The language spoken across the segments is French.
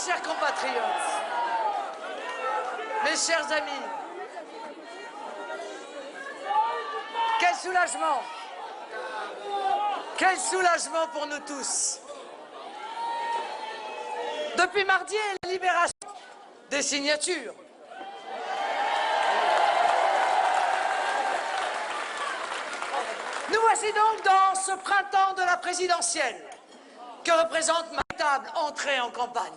chers compatriotes, mes chers amis, quel soulagement! Quel soulagement pour nous tous! Depuis mardi et la libération des signatures. Nous voici donc dans ce printemps de la présidentielle que représente ma véritable entrée en campagne.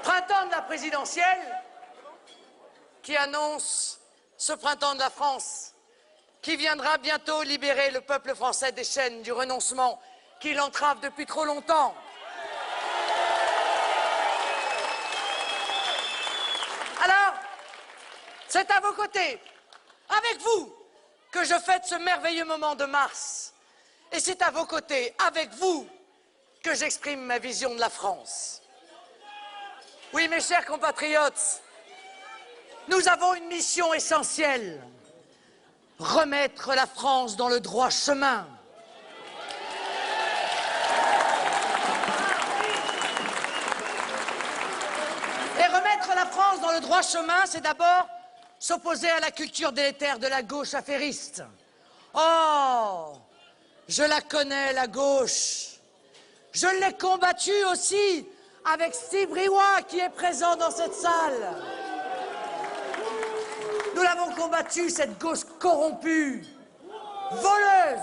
Printemps de la présidentielle qui annonce ce printemps de la France qui viendra bientôt libérer le peuple français des chaînes du renoncement qui l'entrave depuis trop longtemps. Alors, c'est à vos côtés, avec vous, que je fête ce merveilleux moment de mars. Et c'est à vos côtés, avec vous, que j'exprime ma vision de la France. Oui, mes chers compatriotes, nous avons une mission essentielle. Remettre la France dans le droit chemin. Et remettre la France dans le droit chemin, c'est d'abord s'opposer à la culture délétère de la gauche affairiste. Oh, je la connais, la gauche. Je l'ai combattue aussi avec Steve Briouat, qui est présent dans cette salle. Nous l'avons combattue, cette gauche corrompue, voleuse.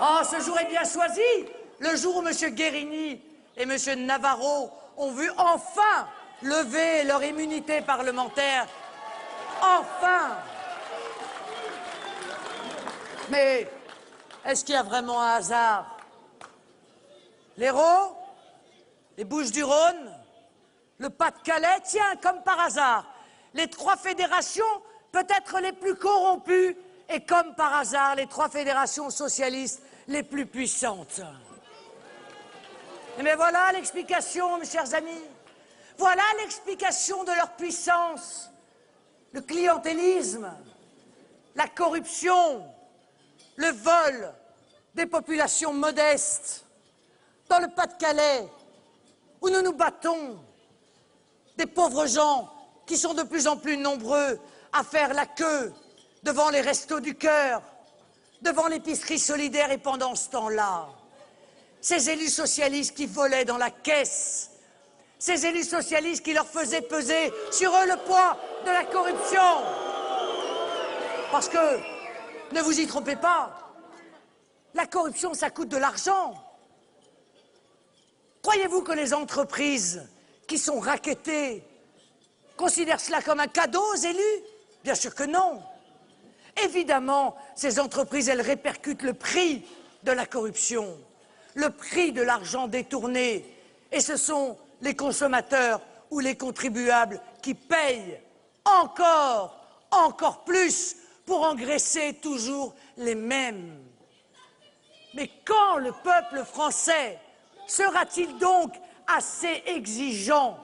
Oh, ce jour est bien choisi, le jour où M. Guérini et M. Navarro ont vu enfin lever leur immunité parlementaire. Enfin! Mais est-ce qu'il y a vraiment un hasard? L'Hérault, les Bouches-du-Rhône, le Pas-de-Calais, tiens, comme par hasard, les trois fédérations peut-être les plus corrompues et comme par hasard, les trois fédérations socialistes les plus puissantes. Mais voilà l'explication, mes chers amis. Voilà l'explication de leur puissance. Le clientélisme, la corruption, le vol des populations modestes. Dans le Pas-de-Calais, où nous nous battons, des pauvres gens qui sont de plus en plus nombreux à faire la queue devant les restos du cœur, devant l'épicerie solidaire, et pendant ce temps-là, ces élus socialistes qui volaient dans la caisse, ces élus socialistes qui leur faisaient peser sur eux le poids de la corruption. Parce que, ne vous y trompez pas, la corruption, ça coûte de l'argent. Croyez-vous que les entreprises qui sont rackettées considèrent cela comme un cadeau aux élus? Bien sûr que non. Évidemment, ces entreprises, elles répercutent le prix de la corruption, le prix de l'argent détourné, et ce sont les consommateurs ou les contribuables qui payent encore plus pour engraisser toujours les mêmes. Mais quand le peuple français sera-t-il donc assez exigeant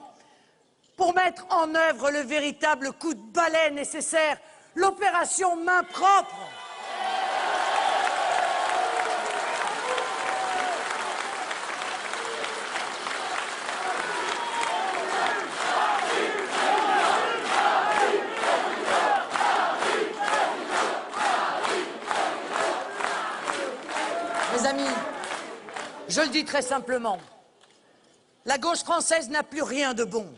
pour mettre en œuvre le véritable coup de balai nécessaire, l'opération main propre? Mes amis, je le dis très simplement, la gauche française n'a plus rien de bon.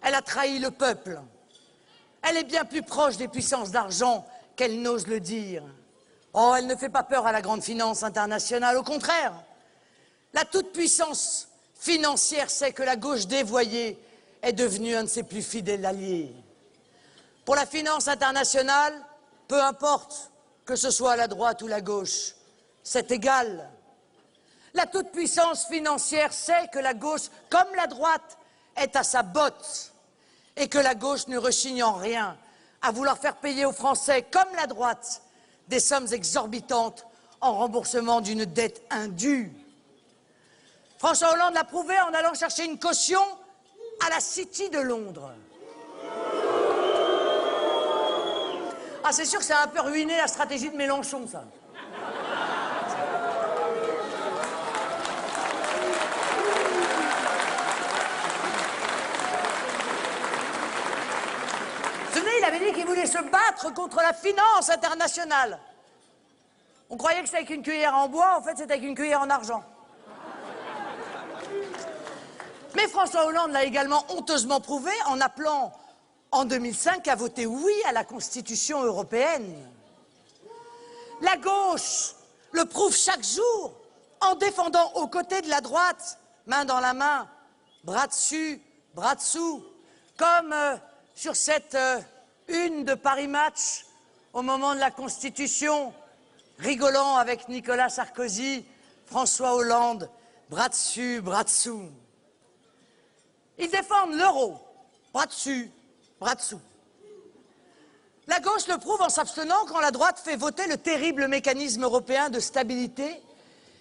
Elle a trahi le peuple. Elle est bien plus proche des puissances d'argent qu'elle n'ose le dire. Oh, elle ne fait pas peur à la grande finance internationale, au contraire. La toute-puissance financière sait que la gauche dévoyée est devenue un de ses plus fidèles alliés. Pour la finance internationale, peu importe que ce soit la droite ou la gauche, c'est égal. La toute-puissance financière sait que la gauche, comme la droite, est à sa botte et que la gauche ne rechigne en rien à vouloir faire payer aux Français, comme la droite, des sommes exorbitantes en remboursement d'une dette indue. François Hollande l'a prouvé en allant chercher une caution à la City de Londres. Ah, c'est sûr que ça a un peu ruiné la stratégie de Mélenchon, ça. voulez se battre contre la finance internationale. On croyait que c'était avec une cuillère en bois, en fait c'est avec une cuillère en argent. Mais François Hollande l'a également honteusement prouvé en appelant en 2005 à voter oui à la Constitution européenne. La gauche le prouve chaque jour en défendant aux côtés de la droite, main dans la main, bras dessus, bras dessous, comme sur cette une de Paris Match au moment de la Constitution, rigolant avec Nicolas Sarkozy, François Hollande, bras dessus, bras dessous. Ils défendent l'euro, bras dessus, bras dessous. La gauche le prouve en s'abstenant quand la droite fait voter le terrible mécanisme européen de stabilité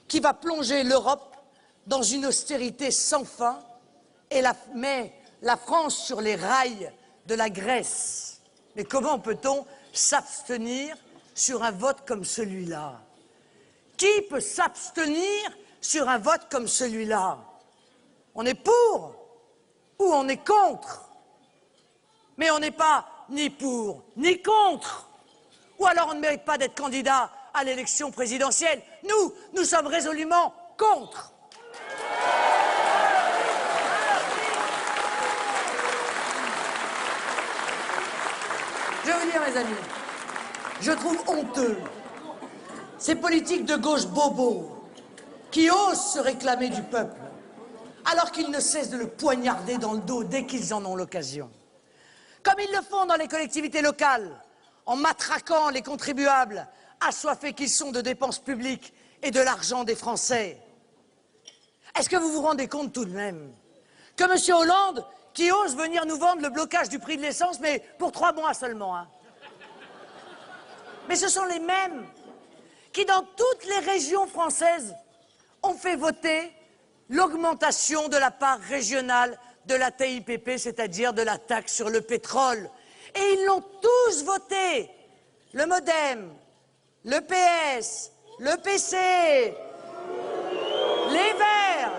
qui va plonger l'Europe dans une austérité sans fin et met la France sur les rails de la Grèce. Mais comment peut-on s'abstenir sur un vote comme celui-là? Qui peut s'abstenir sur un vote comme celui-là? On est pour ou on est contre? Mais on n'est pas ni pour ni contre. Ou alors on ne mérite pas d'être candidat à l'élection présidentielle. Nous sommes résolument contre. Je veux dire, mes amis, je trouve honteux ces politiques de gauche bobos qui osent se réclamer du peuple alors qu'ils ne cessent de le poignarder dans le dos dès qu'ils en ont l'occasion. Comme ils le font dans les collectivités locales, en matraquant les contribuables assoiffés qu'ils sont de dépenses publiques et de l'argent des Français. Est-ce que vous vous rendez compte tout de même que M. Hollande, qui ose venir nous vendre le blocage du prix de l'essence, mais pour 3 mois seulement, hein. Mais ce sont les mêmes qui, dans toutes les régions françaises, ont fait voter l'augmentation de la part régionale de la TIPP, c'est-à-dire de la taxe sur le pétrole. Et ils l'ont tous voté. Le MoDem, le PS, le PC, les Verts,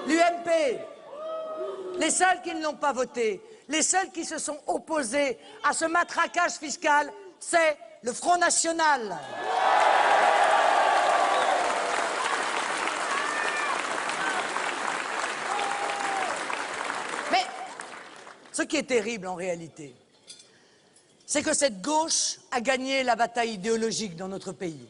l'UMP. Les seuls qui ne l'ont pas voté, les seuls qui se sont opposés à ce matraquage fiscal, c'est le Front National. Mais ce qui est terrible en réalité, c'est que cette gauche a gagné la bataille idéologique dans notre pays.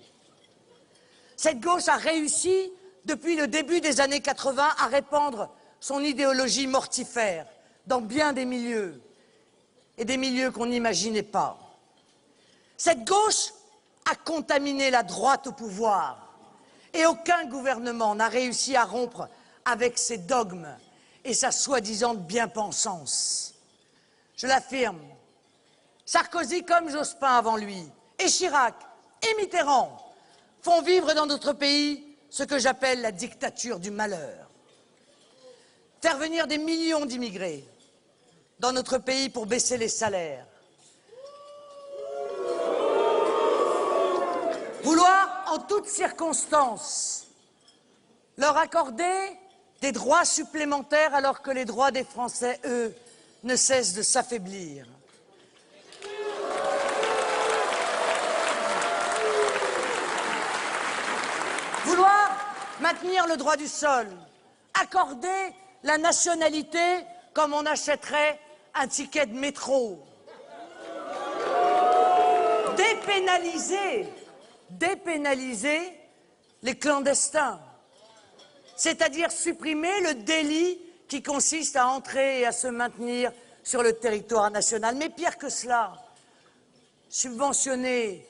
Cette gauche a réussi, depuis le début des années 80, à répandre son idéologie mortifère dans bien des milieux, et des milieux qu'on n'imaginait pas. Cette gauche a contaminé la droite au pouvoir, et aucun gouvernement n'a réussi à rompre avec ses dogmes et sa soi-disant bien-pensance. Je l'affirme, Sarkozy comme Jospin avant lui, et Chirac, et Mitterrand font vivre dans notre pays ce que j'appelle la dictature du malheur. Faire venir des millions d'immigrés dans notre pays pour baisser les salaires. Vouloir, en toutes circonstances, leur accorder des droits supplémentaires alors que les droits des Français, eux, ne cessent de s'affaiblir. Vouloir maintenir le droit du sol, accorder la nationalité comme on achèterait un ticket de métro. Dépénaliser les clandestins, c'est-à-dire supprimer le délit qui consiste à entrer et à se maintenir sur le territoire national. Mais pire que cela, subventionner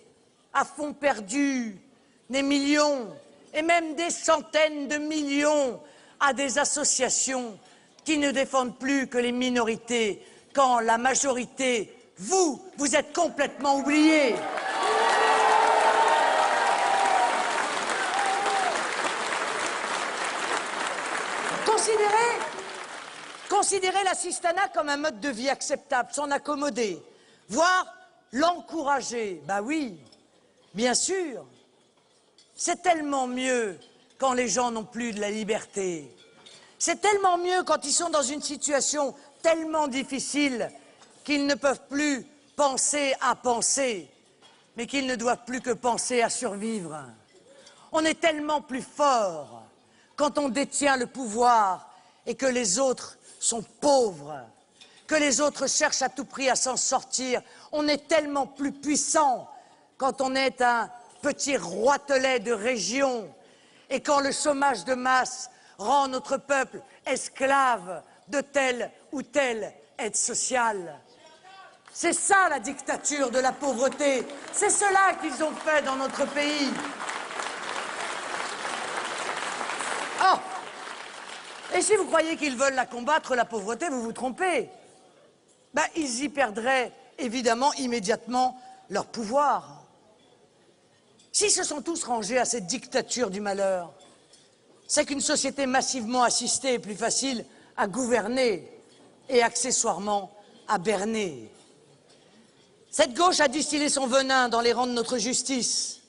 à fonds perdus des millions et même des centaines de millions à des associations qui ne défendent plus que les minorités, quand la majorité, vous êtes complètement oubliés. Considérer l'assistanat comme un mode de vie acceptable, s'en accommoder, voire l'encourager, ben oui, bien sûr. C'est tellement mieux quand les gens n'ont plus de la liberté. C'est tellement mieux quand ils sont dans une situation tellement difficile qu'ils ne peuvent plus penser à penser, mais qu'ils ne doivent plus que penser à survivre. On est tellement plus fort quand on détient le pouvoir et que les autres sont pauvres, que les autres cherchent à tout prix à s'en sortir. On est tellement plus puissant quand on est un petit roitelet de région et quand le chômage de masse rend notre peuple esclave de telle ou telle aide sociale. C'est ça la dictature de la pauvreté. C'est cela qu'ils ont fait dans notre pays. Oh! Et si vous croyez qu'ils veulent la combattre, la pauvreté, vous vous trompez. Ben, ils y perdraient évidemment immédiatement leur pouvoir. S'ils se sont tous rangés à cette dictature du malheur, c'est qu'une société massivement assistée est plus facile à gouverner et accessoirement à berner. Cette gauche a distillé son venin dans les rangs de notre justice.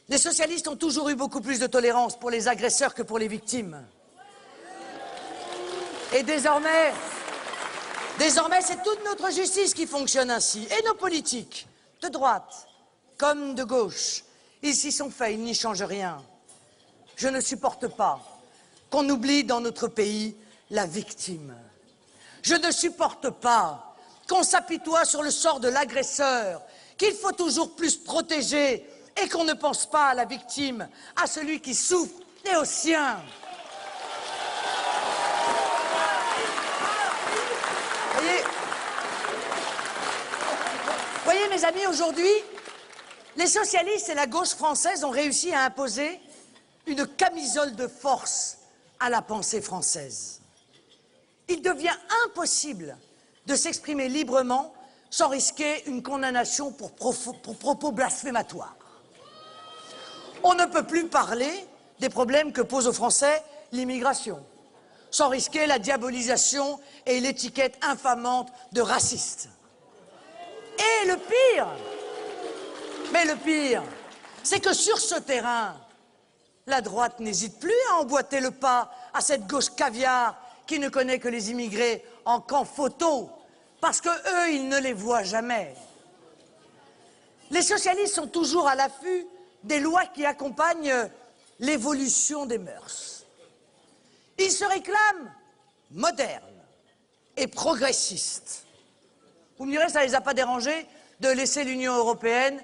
Les socialistes ont toujours eu beaucoup plus de tolérance pour les agresseurs que pour les victimes. Et désormais, c'est toute notre justice qui fonctionne ainsi. Et nos politiques, de droite comme de gauche, ils s'y sont faits, ils n'y changent rien. Je ne supporte pas qu'on oublie dans notre pays la victime. Je ne supporte pas qu'on s'apitoie sur le sort de l'agresseur, qu'il faut toujours plus protéger et qu'on ne pense pas à la victime, à celui qui souffre et aux siens. Voyez, mes amis, aujourd'hui, les socialistes et la gauche française ont réussi à imposer une camisole de force à la pensée française. Il devient impossible de s'exprimer librement sans risquer une condamnation pour propos blasphématoires. On ne peut plus parler des problèmes que pose aux Français l'immigration, sans risquer la diabolisation et l'étiquette infamante de raciste. Et le pire, c'est que sur ce terrain, la droite n'hésite plus à emboîter le pas à cette gauche caviar qui ne connaît que les immigrés en camp photo, parce qu'eux, ils ne les voient jamais. Les socialistes sont toujours à l'affût des lois qui accompagnent l'évolution des mœurs. Ils se réclament modernes et progressistes. Vous me direz, ça ne les a pas dérangés de laisser l'Union européenne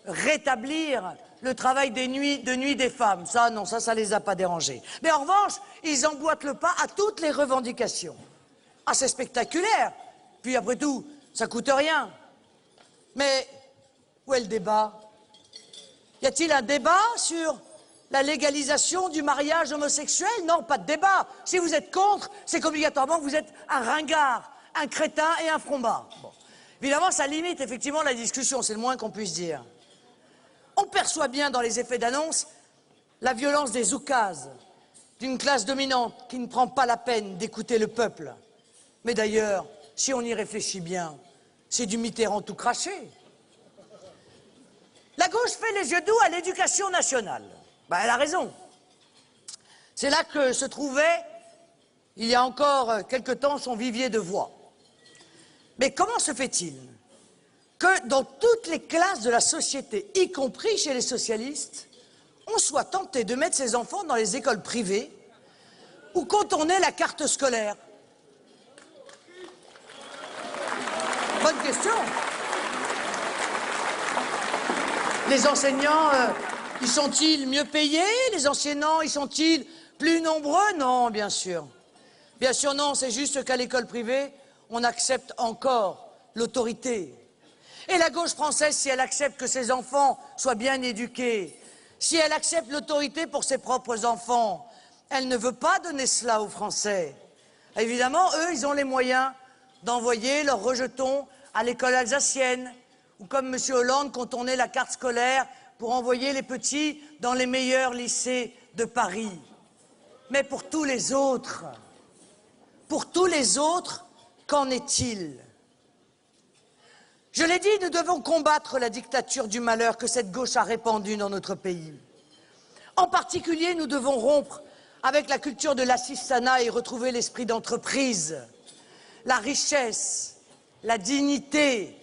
rétablir le travail de nuit des femmes. Ça, non, ça les a pas dérangés. Mais en revanche, ils emboîtent le pas à toutes les revendications. Ah, c'est spectaculaire. Puis après tout, ça coûte rien. Mais où est le débat? Y a-t-il un débat sur la légalisation du mariage homosexuel? Non, pas de débat. Si vous êtes contre, c'est qu'obligatoirement vous êtes un ringard, un crétin et un frombat. Bon. Évidemment, ça limite effectivement la discussion, c'est le moins qu'on puisse dire. On perçoit bien dans les effets d'annonce la violence des oukases, d'une classe dominante qui ne prend pas la peine d'écouter le peuple. Mais d'ailleurs, si on y réfléchit bien, c'est du Mitterrand tout craché. La gauche fait les yeux doux à l'éducation nationale. Ben, elle a raison. C'est là que se trouvait, il y a encore quelque temps, son vivier de voix. Mais comment se fait-il que dans toutes les classes de la société, y compris chez les socialistes, on soit tenté de mettre ses enfants dans les écoles privées ou contourner la carte scolaire? Bonne question. Les enseignants, ils sont-ils mieux payés? Les enseignants, ils sont-ils plus nombreux? Non, bien sûr. Bien sûr, non, c'est juste qu'à l'école privée, on accepte encore l'autorité. Et la gauche française, si elle accepte que ses enfants soient bien éduqués, si elle accepte l'autorité pour ses propres enfants, elle ne veut pas donner cela aux Français. Évidemment, eux, ils ont les moyens d'envoyer leurs rejetons à l'école alsacienne, ou comme M. Hollande contournait la carte scolaire pour envoyer les petits dans les meilleurs lycées de Paris. Mais pour tous les autres, qu'en est-il? Je l'ai dit, nous devons combattre la dictature du malheur que cette gauche a répandue dans notre pays. En particulier, nous devons rompre avec la culture de l'assistanat et retrouver l'esprit d'entreprise, la richesse la dignité,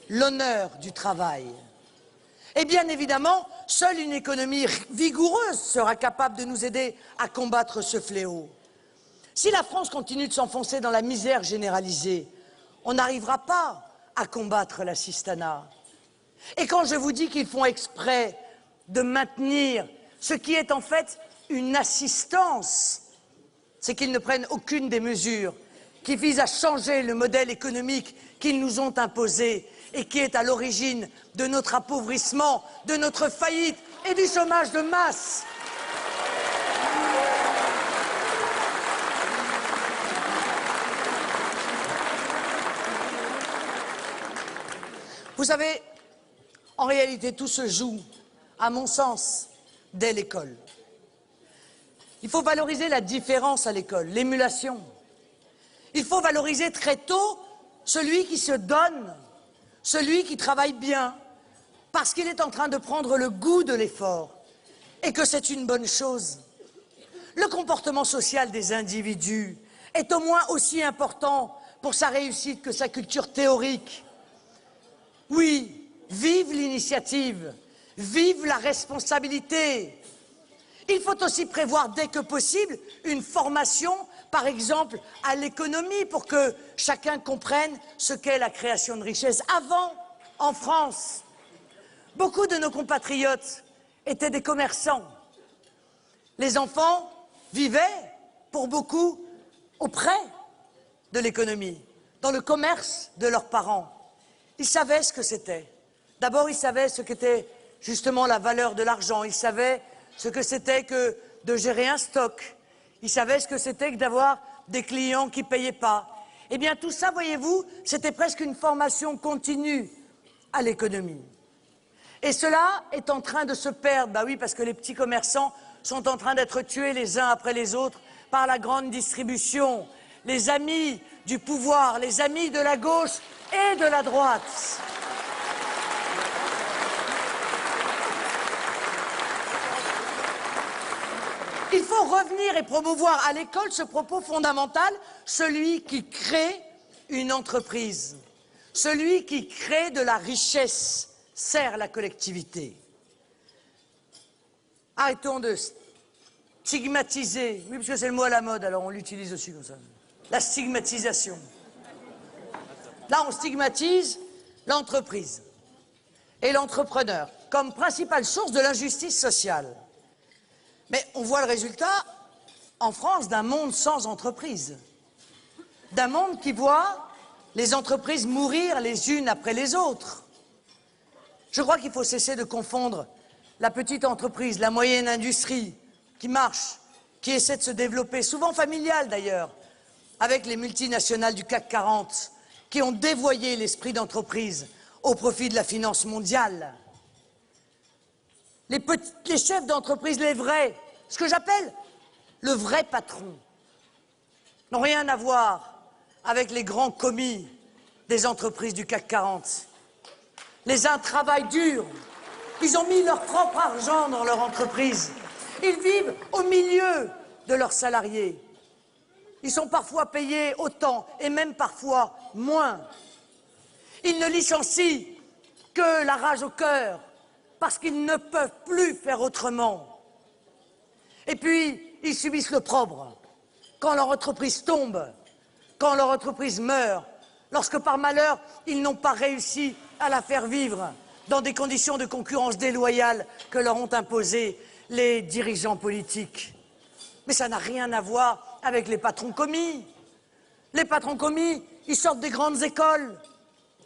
l'honneur du travail. Et bien évidemment, seule une économie vigoureuse sera capable de nous aider à combattre ce fléau. Si la France continue de s'enfoncer dans la misère généralisée, on n'arrivera pas à combattre l'assistanat. Et quand je vous dis qu'ils font exprès de maintenir ce qui est en fait une assistance, c'est qu'ils ne prennent aucune des mesures qui visent à changer le modèle économique qu'ils nous ont imposé et qui est à l'origine de notre appauvrissement, de notre faillite et du chômage de masse. Vous savez, en réalité, tout se joue, à mon sens, dès l'école. Il faut valoriser la différence à l'école, l'émulation. Il faut valoriser très tôt celui qui se donne, celui qui travaille bien, parce qu'il est en train de prendre le goût de l'effort et que c'est une bonne chose. Le comportement social des individus est au moins aussi important pour sa réussite que sa culture théorique. Oui, vive l'initiative, vive la responsabilité. Il faut aussi prévoir dès que possible une formation, par exemple, à l'économie pour que chacun comprenne ce qu'est la création de richesse. Avant, en France, beaucoup de nos compatriotes étaient des commerçants. Les enfants vivaient, pour beaucoup, auprès de l'économie, dans le commerce de leurs parents. Ils savaient ce que c'était. D'abord, ils savaient ce qu'était justement la valeur de l'argent. Ils savaient ce que c'était que de gérer un stock. Ils savaient ce que c'était que d'avoir des clients qui ne payaient pas. Eh bien, tout ça, voyez-vous, c'était presque une formation continue à l'économie. Et cela est en train de se perdre. Bah oui, parce que les petits commerçants sont en train d'être tués les uns après les autres par la grande distribution, les amis du pouvoir, les amis de la gauche et de la droite. Il faut revenir et promouvoir à l'école ce propos fondamental, celui qui crée une entreprise, celui qui crée de la richesse, sert la collectivité. Arrêtons de stigmatiser, oui, parce que c'est le mot à la mode, alors on l'utilise aussi comme ça, la stigmatisation. Là, on stigmatise l'entreprise et l'entrepreneur comme principale source de l'injustice sociale. Mais on voit le résultat, en France, d'un monde sans entreprise. D'un monde qui voit les entreprises mourir les unes après les autres. Je crois qu'il faut cesser de confondre la petite entreprise, la moyenne industrie, qui marche, qui essaie de se développer, souvent familiale d'ailleurs, avec les multinationales du CAC 40, qui ont dévoyé l'esprit d'entreprise au profit de la finance mondiale. Les chefs d'entreprise, les vrais, ce que j'appelle le vrai patron, n'ont rien à voir avec les grands commis des entreprises du CAC 40. Les uns travaillent dur, ils ont mis leur propre argent dans leur entreprise, ils vivent au milieu de leurs salariés. Ils sont parfois payés autant et même parfois moins. Ils ne licencient que la rage au cœur parce qu'ils ne peuvent plus faire autrement. Et puis, ils subissent l'opprobre quand leur entreprise tombe, quand leur entreprise meurt, lorsque par malheur, ils n'ont pas réussi à la faire vivre dans des conditions de concurrence déloyale que leur ont imposées les dirigeants politiques. Mais ça n'a rien à voir avec les patrons commis. Les patrons commis, ils sortent des grandes écoles.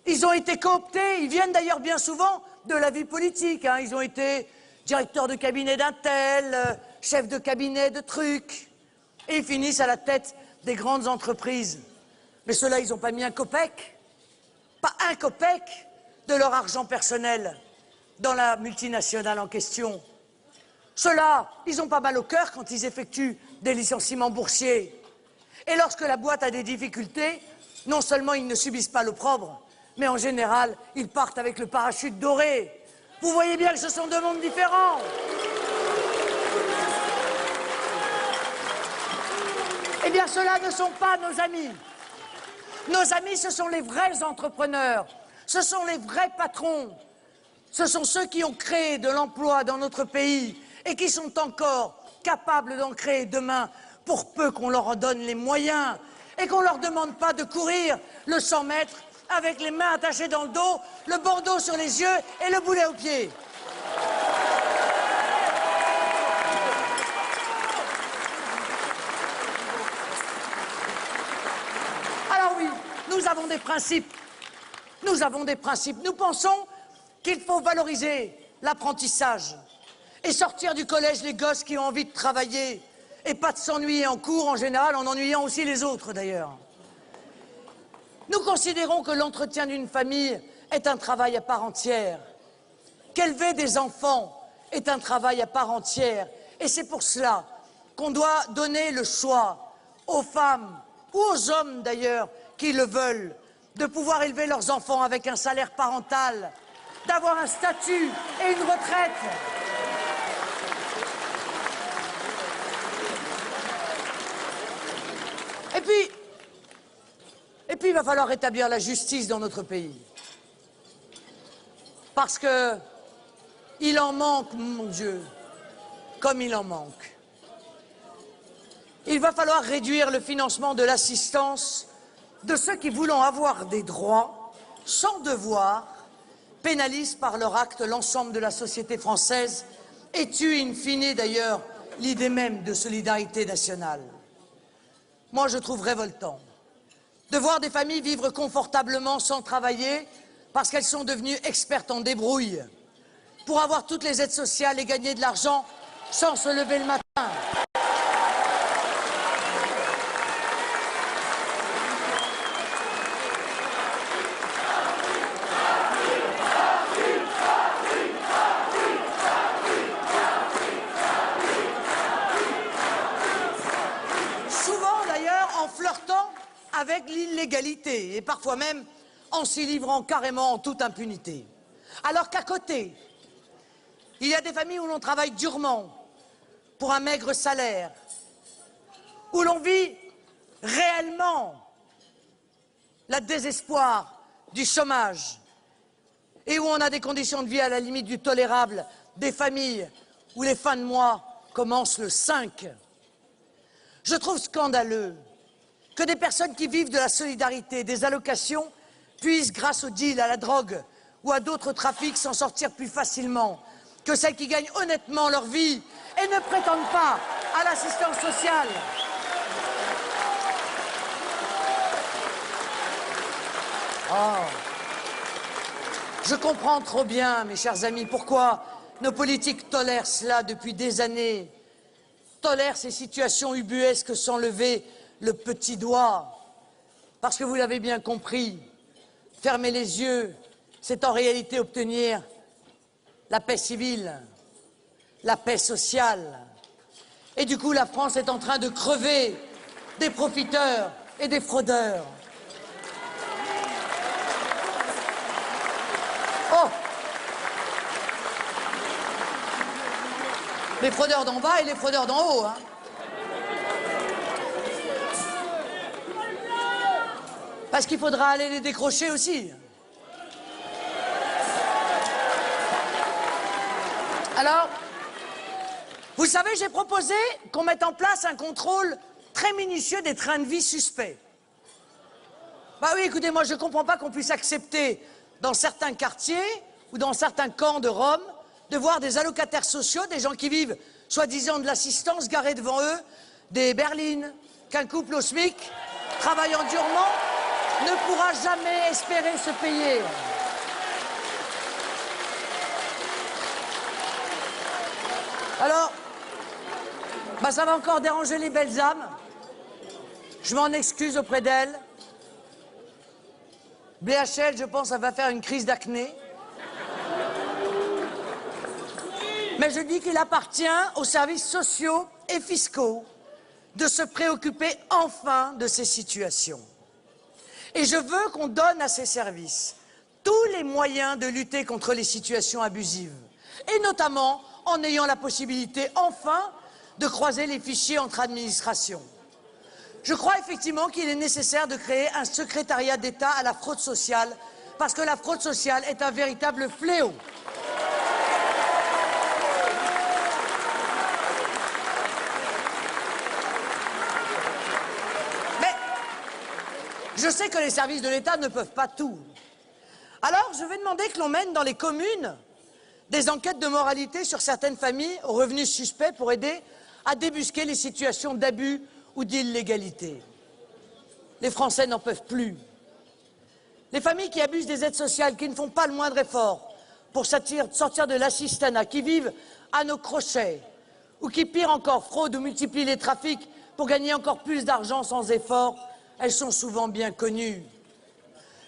Ils ont été cooptés, ils viennent d'ailleurs bien souvent de la vie politique. Hein. Ils ont été directeurs de cabinet d'un tel, chefs de cabinet de trucs. Et ils finissent à la tête des grandes entreprises. Mais ceux-là, ils n'ont pas mis un copec, pas un copec de leur argent personnel dans la multinationale en question. Ceux-là, ils ont pas mal au cœur quand ils effectuent des licenciements boursiers. Et lorsque la boîte a des difficultés, non seulement ils ne subissent pas l'opprobre, mais en général, ils partent avec le parachute doré. Vous voyez bien que ce sont deux mondes différents. Eh bien, ceux-là ne sont pas nos amis. Nos amis, ce sont les vrais entrepreneurs, ce sont les vrais patrons, ce sont ceux qui ont créé de l'emploi dans notre pays et qui sont encore capables d'en créer demain, pour peu qu'on leur en donne les moyens et qu'on ne leur demande pas de courir le 100 mètres avec les mains attachées dans le dos, le bandeau sur les yeux et le boulet aux pieds. Alors oui, nous avons des principes. Nous avons des principes. Nous pensons qu'il faut valoriser l'apprentissage et sortir du collège les gosses qui ont envie de travailler et pas de s'ennuyer en cours en général, en ennuyant aussi les autres d'ailleurs. Nous considérons que l'entretien d'une famille est un travail à part entière, qu'élever des enfants est un travail à part entière, et c'est pour cela qu'on doit donner le choix aux femmes ou aux hommes d'ailleurs qui le veulent, de pouvoir élever leurs enfants avec un salaire parental, d'avoir un statut et une retraite. Et puis, il va falloir rétablir la justice dans notre pays. Parce que il en manque, mon Dieu, comme il en manque. Il va falloir réduire le financement de l'assistance de ceux qui, voulant avoir des droits sans devoir, pénalisent par leur acte l'ensemble de la société française et tuent in fine d'ailleurs l'idée même de solidarité nationale. Moi, je trouve révoltant de voir des familles vivre confortablement sans travailler parce qu'elles sont devenues expertes en débrouille pour avoir toutes les aides sociales et gagner de l'argent sans se lever le matin. Avec l'illégalité et parfois même en s'y livrant carrément en toute impunité. Alors qu'à côté, il y a des familles où l'on travaille durement pour un maigre salaire, où l'on vit réellement le désespoir du chômage et où on a des conditions de vie à la limite du tolérable, des familles où les fins de mois commencent le 5. Je trouve scandaleux que des personnes qui vivent de la solidarité, des allocations, puissent, grâce au deal, à la drogue ou à d'autres trafics, s'en sortir plus facilement que celles qui gagnent honnêtement leur vie et ne prétendent pas à l'assistance sociale. Oh. Je comprends trop bien, mes chers amis, pourquoi nos politiques tolèrent cela depuis des années, tolèrent ces situations ubuesques sans lever le petit doigt, parce que vous l'avez bien compris, fermer les yeux, c'est en réalité obtenir la paix civile, la paix sociale. Et du coup, la France est en train de crever des profiteurs et des fraudeurs. Oh! Les fraudeurs d'en bas et les fraudeurs d'en haut, hein. Parce qu'il faudra aller les décrocher aussi. Alors, vous savez, j'ai proposé qu'on mette en place un contrôle très minutieux des trains de vie suspects. Bah oui, écoutez, moi je ne comprends pas qu'on puisse accepter dans certains quartiers ou dans certains camps de Rome de voir des allocataires sociaux, des gens qui vivent soi-disant de l'assistance garés devant eux, des berlines, qu'un couple au SMIC, travaillant durement, ne pourra jamais espérer se payer. Alors, ça va encore déranger les belles âmes. Je m'en excuse auprès d'elles. BHL, je pense, ça va faire une crise d'acné. Mais je dis qu'il appartient aux services sociaux et fiscaux de se préoccuper enfin de ces situations. Et je veux qu'on donne à ces services tous les moyens de lutter contre les situations abusives, et notamment en ayant la possibilité, enfin, de croiser les fichiers entre administrations. Je crois effectivement qu'il est nécessaire de créer un secrétariat d'État à la fraude sociale, parce que la fraude sociale est un véritable fléau. Mais je sais que les services de l'État ne peuvent pas tout. Alors je vais demander que l'on mène dans les communes des enquêtes de moralité sur certaines familles aux revenus suspects pour aider à débusquer les situations d'abus ou d'illégalité. Les Français n'en peuvent plus. Les familles qui abusent des aides sociales, qui ne font pas le moindre effort pour sortir de l'assistanat, qui vivent à nos crochets, ou qui, pire encore, fraudent ou multiplient les trafics pour gagner encore plus d'argent sans effort, elles sont souvent bien connues.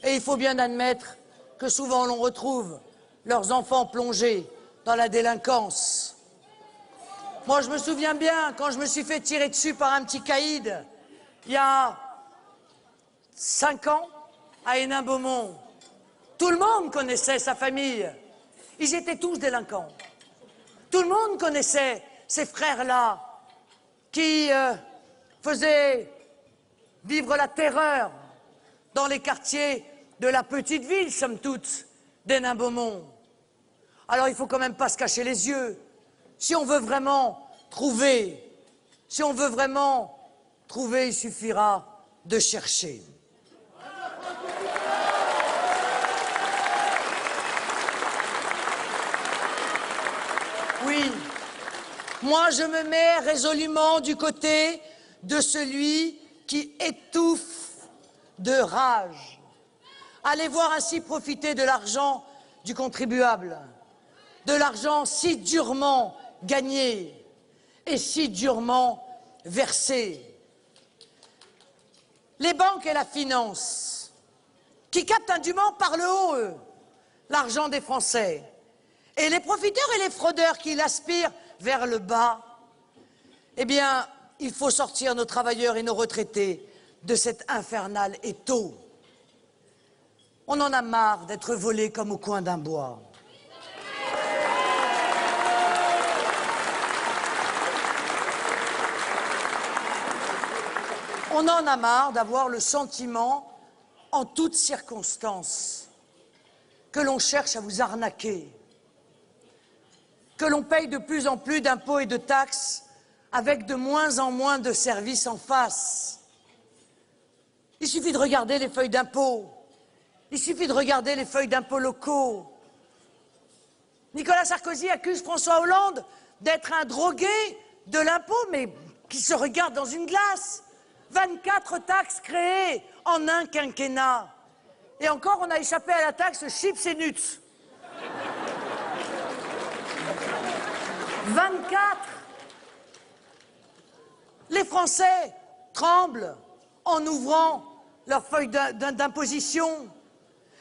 Et il faut bien admettre que souvent l'on retrouve leurs enfants plongés dans la délinquance. Moi, je me souviens bien, quand je me suis fait tirer dessus par un petit caïd, il y a 5 ans, à Hénin-Beaumont, tout le monde connaissait sa famille. Ils étaient tous délinquants. Tout le monde connaissait ces frères-là qui faisaient vivre la terreur dans les quartiers de la petite ville, somme toute, d'Hénin-Beaumont. Alors il ne faut quand même pas se cacher les yeux. Si on veut vraiment trouver, il suffira de chercher. Oui, moi je me mets résolument du côté de celui qui étouffe de rage. Allez voir ainsi profiter de l'argent du contribuable, de l'argent si durement gagné et si durement versé. Les banques et la finance, qui captent indûment par le haut, eux, l'argent des Français, et les profiteurs et les fraudeurs qui l'aspirent vers le bas, eh bien, il faut sortir nos travailleurs et nos retraités de cet infernal étau. On en a marre d'être volés comme au coin d'un bois. On en a marre d'avoir le sentiment, en toutes circonstances, que l'on cherche à vous arnaquer, que l'on paye de plus en plus d'impôts et de taxes avec de moins en moins de services en face. Il suffit de regarder les feuilles d'impôts. Il suffit de regarder les feuilles d'impôts locaux. Nicolas Sarkozy accuse François Hollande d'être un drogué de l'impôt, mais qui se regarde dans une glace. 24 taxes créées en un quinquennat. Et encore, on a échappé à la taxe chips et nuts. 24. Les Français tremblent en ouvrant leurs feuilles d'imposition.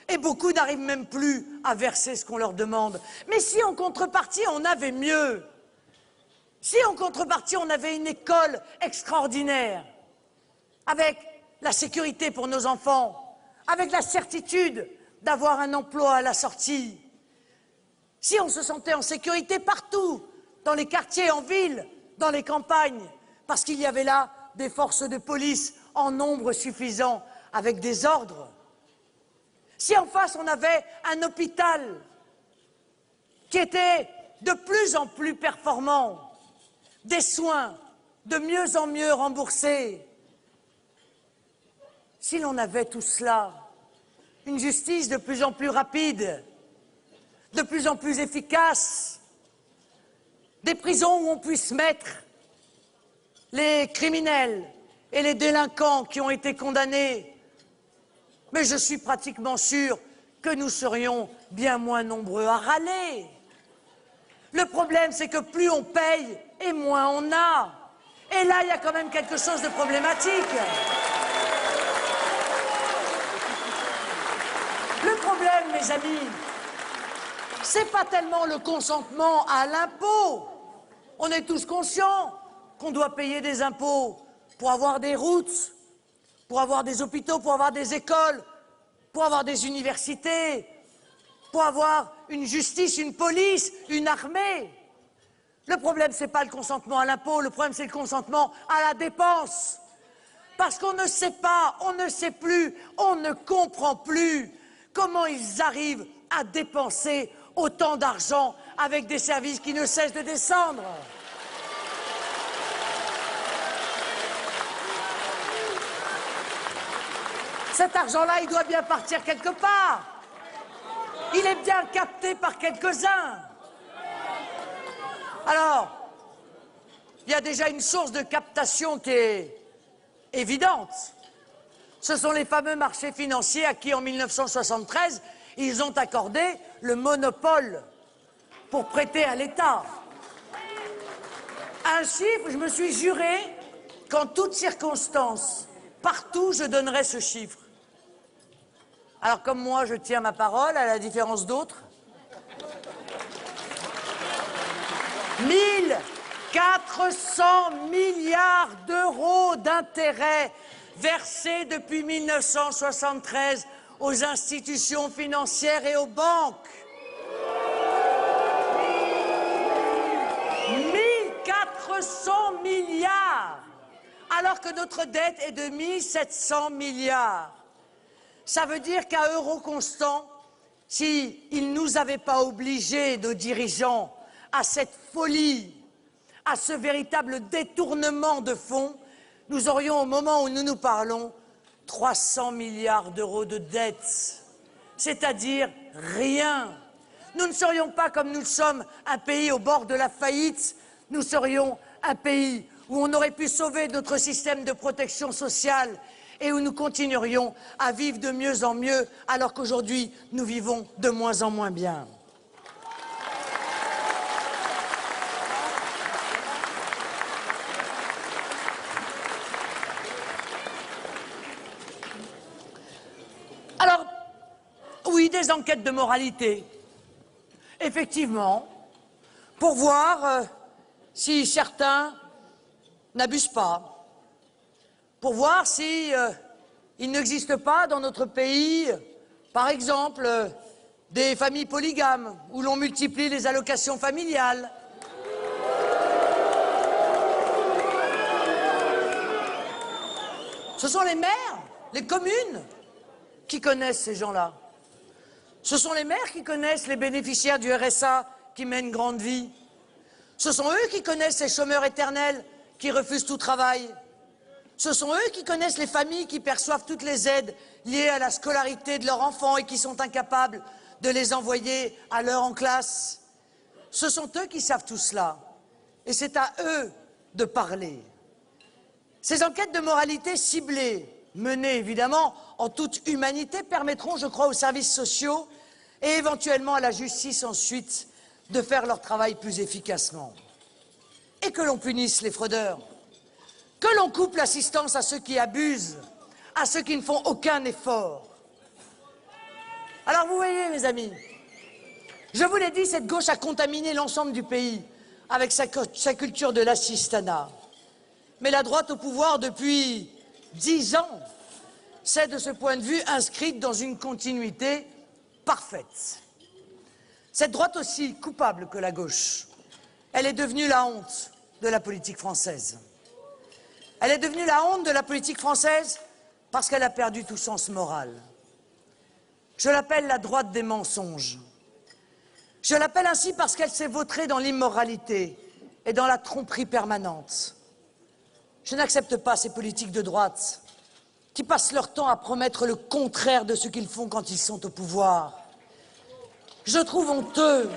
Et beaucoup n'arrivent même plus à verser ce qu'on leur demande. Mais si en contrepartie on avait mieux, si en contrepartie on avait une école extraordinaire, avec la sécurité pour nos enfants, avec la certitude d'avoir un emploi à la sortie, si on se sentait en sécurité partout, dans les quartiers, en ville, dans les campagnes, parce qu'il y avait là des forces de police en nombre suffisant avec des ordres, si en face on avait un hôpital qui était de plus en plus performant, des soins de mieux en mieux remboursés, si l'on avait tout cela, une justice de plus en plus rapide, de plus en plus efficace, des prisons où on puisse mettre les criminels et les délinquants qui ont été condamnés, mais je suis pratiquement sûr que nous serions bien moins nombreux à râler. Le problème, c'est que plus on paye et moins on a. Et là, il y a quand même quelque chose de problématique. Le problème, mes amis, c'est pas tellement le consentement à l'impôt. On est tous conscients qu'on doit payer des impôts pour avoir des routes, pour avoir des hôpitaux, pour avoir des écoles, pour avoir des universités, pour avoir une justice, une police, une armée. Le problème, ce n'est pas le consentement à l'impôt, le problème, c'est le consentement à la dépense. Parce qu'on ne sait pas, on ne sait plus, on ne comprend plus comment ils arrivent à dépenser autant d'argent avec des services qui ne cessent de descendre. Cet argent-là, il doit bien partir quelque part. Il est bien capté par quelques-uns. Alors, il y a déjà une source de captation qui est évidente. Ce sont les fameux marchés financiers à qui, en 1973, ils ont accordé le monopole pour prêter à l'État. Un chiffre, je me suis juré qu'en toutes circonstances, partout, je donnerais ce chiffre. Alors, comme moi, je tiens ma parole, à la différence d'autres. 1400 milliards d'euros d'intérêts versés depuis 1973 aux institutions financières et aux banques. 1400 milliards, alors que notre dette est de 1700 milliards. Ça veut dire qu'à euro constant, s'ils ne nous avaient pas obligés, nos dirigeants, à cette folie, à ce véritable détournement de fonds, nous aurions, au moment où nous nous parlons, 300 milliards d'euros de dettes, c'est-à-dire rien. Nous ne serions pas, comme nous le sommes, un pays au bord de la faillite, nous serions un pays où on aurait pu sauver notre système de protection sociale et où nous continuerions à vivre de mieux en mieux, alors qu'aujourd'hui, nous vivons de moins en moins bien. Alors, oui, des enquêtes de moralité, effectivement, pour voir si certains n'abusent pas, pour voir si il n'existe pas dans notre pays, par exemple, des familles polygames, où l'on multiplie les allocations familiales. Ce sont les maires, les communes, qui connaissent ces gens-là. Ce sont les maires qui connaissent les bénéficiaires du RSA qui mènent grande vie. Ce sont eux qui connaissent ces chômeurs éternels qui refusent tout travail. Ce sont eux qui connaissent les familles qui perçoivent toutes les aides liées à la scolarité de leurs enfants et qui sont incapables de les envoyer à l'heure en classe. Ce sont eux qui savent tout cela. Et c'est à eux de parler. Ces enquêtes de moralité ciblées, menées évidemment en toute humanité, permettront, je crois, aux services sociaux et éventuellement à la justice ensuite de faire leur travail plus efficacement. Et que l'on punisse les fraudeurs. Que l'on coupe l'assistance à ceux qui abusent, à ceux qui ne font aucun effort. Alors vous voyez, mes amis, je vous l'ai dit, cette gauche a contaminé l'ensemble du pays avec sa culture de l'assistanat. Mais la droite au pouvoir depuis 10 ans s'est, de ce point de vue, inscrite dans une continuité parfaite. Cette droite aussi coupable que la gauche, elle est devenue la honte de la politique française. Elle est devenue la honte de la politique française parce qu'elle a perdu tout sens moral. Je l'appelle la droite des mensonges. Je l'appelle ainsi parce qu'elle s'est vautrée dans l'immoralité et dans la tromperie permanente. Je n'accepte pas ces politiques de droite qui passent leur temps à promettre le contraire de ce qu'ils font quand ils sont au pouvoir. Je trouve honteux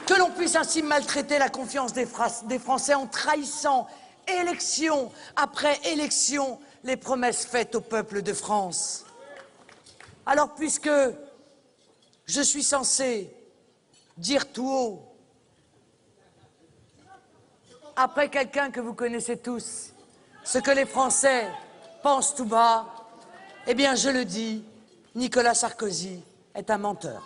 que l'on puisse ainsi maltraiter la confiance des Français en trahissant élection après élection les promesses faites au peuple de France. Alors, puisque je suis censé dire tout haut, après quelqu'un que vous connaissez tous, ce que les Français pensent tout bas, eh bien, je le dis, Nicolas Sarkozy est un menteur.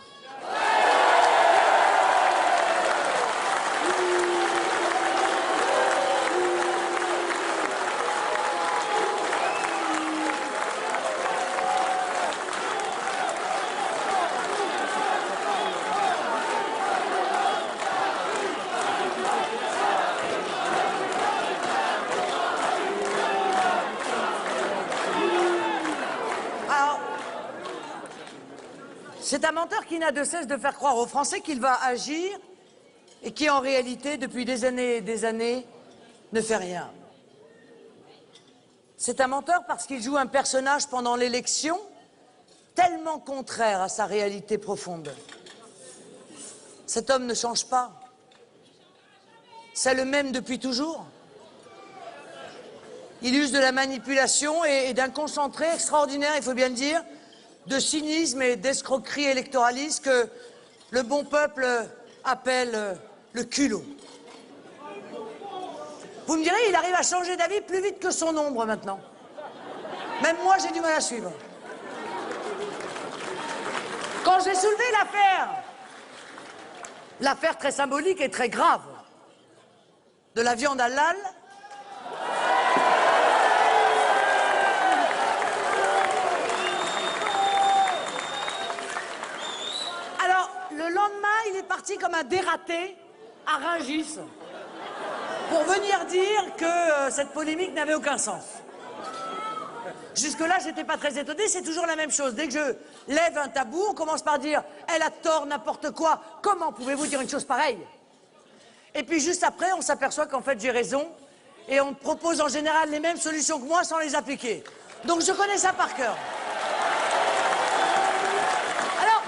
C'est un menteur qui n'a de cesse de faire croire aux Français qu'il va agir et qui, en réalité, depuis des années et des années, ne fait rien. C'est un menteur parce qu'il joue un personnage pendant l'élection tellement contraire à sa réalité profonde. Cet homme ne change pas. C'est le même depuis toujours. Il use de la manipulation et d'un concentré extraordinaire, il faut bien le dire, de cynisme et d'escroquerie électoraliste que le bon peuple appelle le culot. Vous me direz, il arrive à changer d'avis plus vite que son ombre maintenant. Même moi, j'ai du mal à suivre. Quand j'ai soulevé l'affaire très symbolique et très grave de la viande halal, alors, le lendemain, il est parti comme un dératé à Rungis pour venir dire que cette polémique n'avait aucun sens. Jusque-là, j'étais pas très étonné, c'est toujours la même chose. Dès que je lève un tabou, on commence par dire « elle a tort, n'importe quoi, comment pouvez-vous dire une chose pareille ?» Et puis juste après, on s'aperçoit qu'en fait j'ai raison, et on propose en général les mêmes solutions que moi sans les appliquer. Donc je connais ça par cœur. Alors,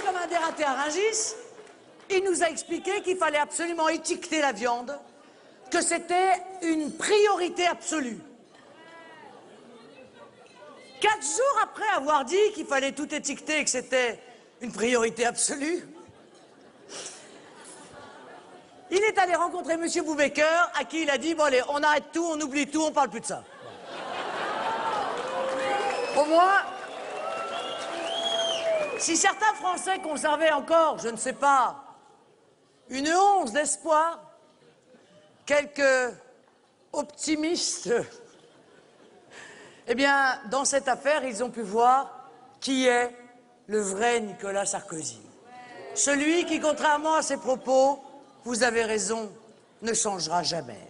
comme un dératé à Rungis, il nous a expliqué qu'il fallait absolument étiqueter la viande, que c'était une priorité absolue. 4 jours après avoir dit qu'il fallait tout étiqueter et que c'était une priorité absolue, il est allé rencontrer M. Boubaker, à qui il a dit « bon allez, on arrête tout, on oublie tout, on parle plus de ça ». Au moins, si certains Français conservaient encore, je ne sais pas, une once d'espoir, quelques optimistes, eh bien, dans cette affaire, ils ont pu voir qui est le vrai Nicolas Sarkozy. Celui qui, contrairement à ses propos, vous avez raison, ne changera jamais.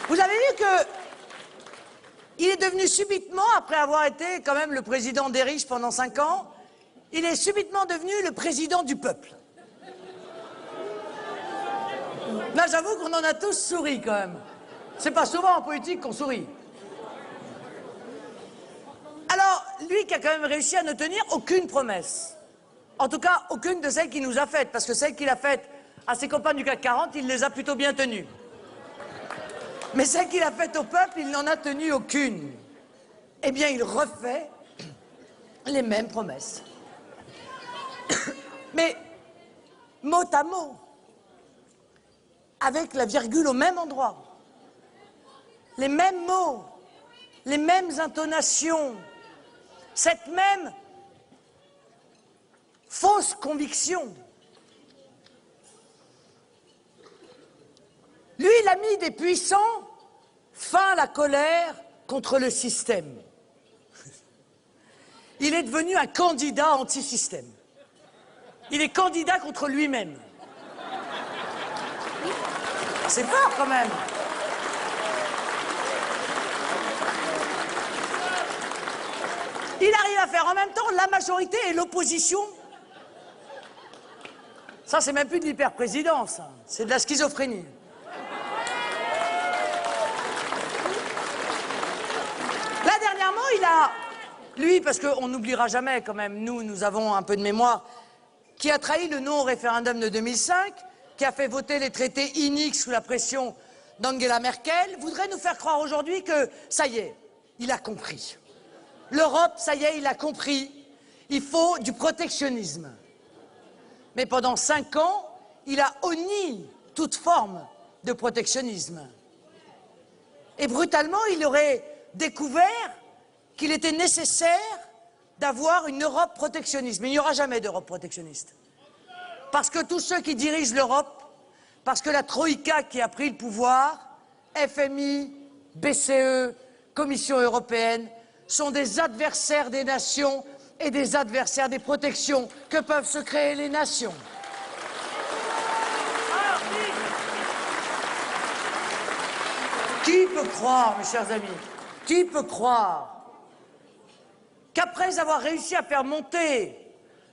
Vous avez vu que il est devenu subitement, après avoir été quand même le président des riches pendant 5 ans, il est subitement devenu le président du peuple. Là, j'avoue qu'on en a tous souri quand même. C'est pas souvent en politique qu'on sourit. Alors, lui qui a quand même réussi à ne tenir aucune promesse. En tout cas, aucune de celles qu'il nous a faites, parce que celles qu'il a faites à ses copains du CAC 40, il les a plutôt bien tenues. Mais celle qu'il a faite au peuple, il n'en a tenu aucune. Eh bien, il refait les mêmes promesses. Mais mot à mot, avec la virgule au même endroit, les mêmes mots, les mêmes intonations, cette même fausse conviction. Lui, il a mis des puissants fin à la colère contre le système. Il est devenu un candidat anti-système. Il est candidat contre lui-même. C'est fort quand même. Il arrive à faire en même temps la majorité et l'opposition. Ça, c'est même plus de l'hyperprésidence, c'est de la schizophrénie. Là, dernièrement, il a, lui, parce qu'on n'oubliera jamais quand même, nous avons un peu de mémoire, qui a trahi le non au référendum de 2005, qui a fait voter les traités iniques sous la pression d'Angela Merkel, voudrait nous faire croire aujourd'hui que, ça y est, il a compris. L'Europe, ça y est, il a compris, il faut du protectionnisme. Mais pendant 5 ans, il a honni toute forme de protectionnisme. Et brutalement, il aurait découvert qu'il était nécessaire d'avoir une Europe protectionniste. Mais il n'y aura jamais d'Europe protectionniste. Parce que tous ceux qui dirigent l'Europe, parce que la Troïka qui a pris le pouvoir, FMI, BCE, Commission européenne, sont des adversaires des nations et des adversaires des protections que peuvent se créer les nations. Qui peut croire, mes chers amis, qui peut croire qu'après avoir réussi à faire monter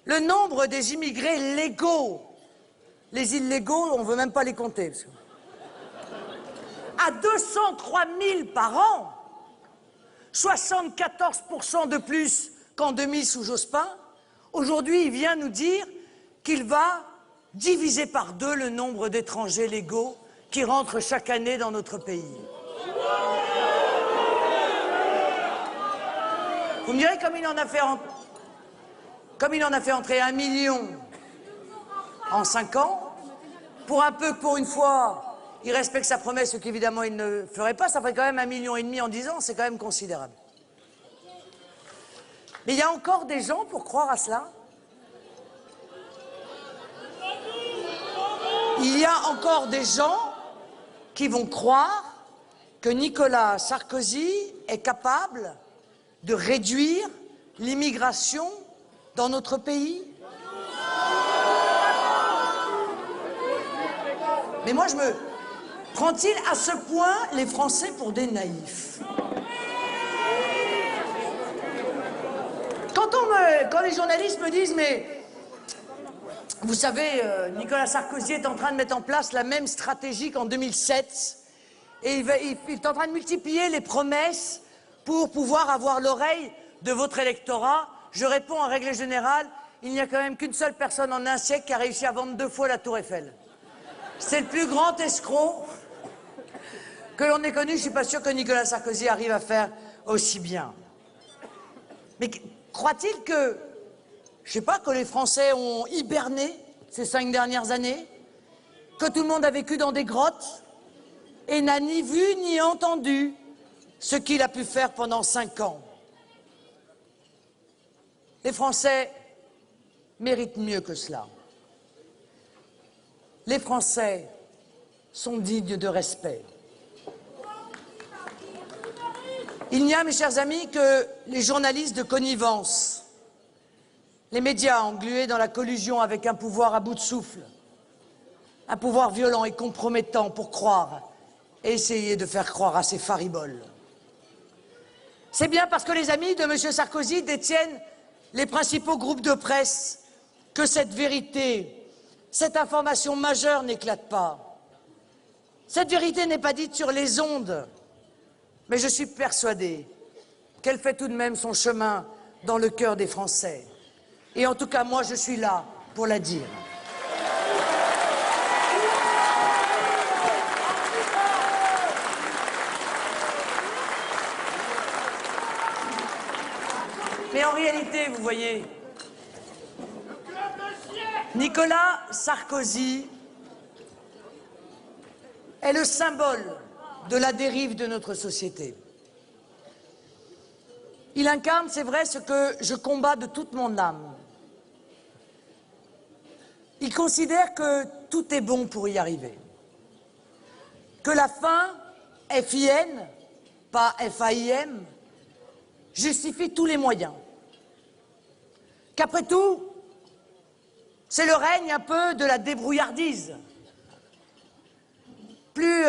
le nombre des immigrés légaux, les illégaux, on ne veut même pas les compter, à 203 000 par an, 74% de plus qu'en 2000 sous Jospin, aujourd'hui il vient nous dire qu'il va diviser par 2 le nombre d'étrangers légaux qui rentrent chaque année dans notre pays. Vous me direz comme il en a fait entrer 1 million en 5 ans, pour un peu que pour une fois, il respecte sa promesse, ce qu'évidemment il ne ferait pas, ça ferait quand même 1,5 million en 10 ans, c'est quand même considérable. Mais il y a encore des gens pour croire à cela. Il y a encore des gens qui vont croire que Nicolas Sarkozy est capable de réduire l'immigration dans notre pays. Mais moi, prend-il à ce point les Français pour des naïfs? Quand les journalistes me disent, mais vous savez, Nicolas Sarkozy est en train de mettre en place la même stratégie qu'en 2007, et il est en train de multiplier les promesses pour pouvoir avoir l'oreille de votre électorat, je réponds en règle générale, il n'y a quand même qu'une seule personne en un siècle qui a réussi à vendre 2 fois la Tour Eiffel. C'est le plus grand escroc que l'on ait connu. Je ne suis pas sûr que Nicolas Sarkozy arrive à faire aussi bien. Mais croit-il que, je ne sais pas, que les Français ont hiberné ces 5 dernières années, que tout le monde a vécu dans des grottes et n'a ni vu ni entendu ce qu'il a pu faire pendant 5 ans? Les Français méritent mieux que cela. Les Français sont dignes de respect. Il n'y a, mes chers amis, que les journalistes de connivence, les médias englués dans la collusion avec un pouvoir à bout de souffle, un pouvoir violent et compromettant pour croire et essayer de faire croire à ces fariboles. C'est bien parce que les amis de M. Sarkozy détiennent les principaux groupes de presse que cette vérité, cette information majeure n'éclate pas. Cette vérité n'est pas dite sur les ondes, mais je suis persuadé qu'elle fait tout de même son chemin dans le cœur des Français. Et en tout cas, moi, je suis là pour la dire. Mais en réalité, vous voyez, Nicolas Sarkozy est le symbole de la dérive de notre société. Il incarne, c'est vrai, ce que je combats de toute mon âme. Il considère que tout est bon pour y arriver, que la fin, F-I-N, pas F-A-I-M, justifie tous les moyens, qu'après tout, c'est le règne un peu de la débrouillardise. Plus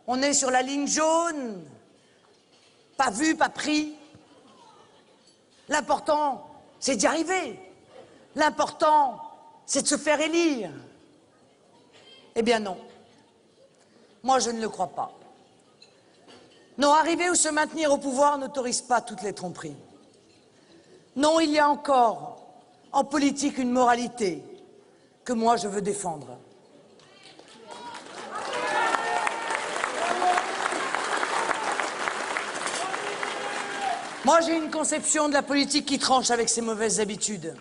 on est sur la ligne jaune, pas vu, pas pris, l'important, c'est d'y arriver. L'important, c'est de se faire élire. Eh bien non. Moi, je ne le crois pas. Non, arriver ou se maintenir au pouvoir n'autorise pas toutes les tromperies. Non, il y a encore en politique une moralité que moi je veux défendre. Moi j'ai une conception de la politique qui tranche avec ses mauvaises habitudes.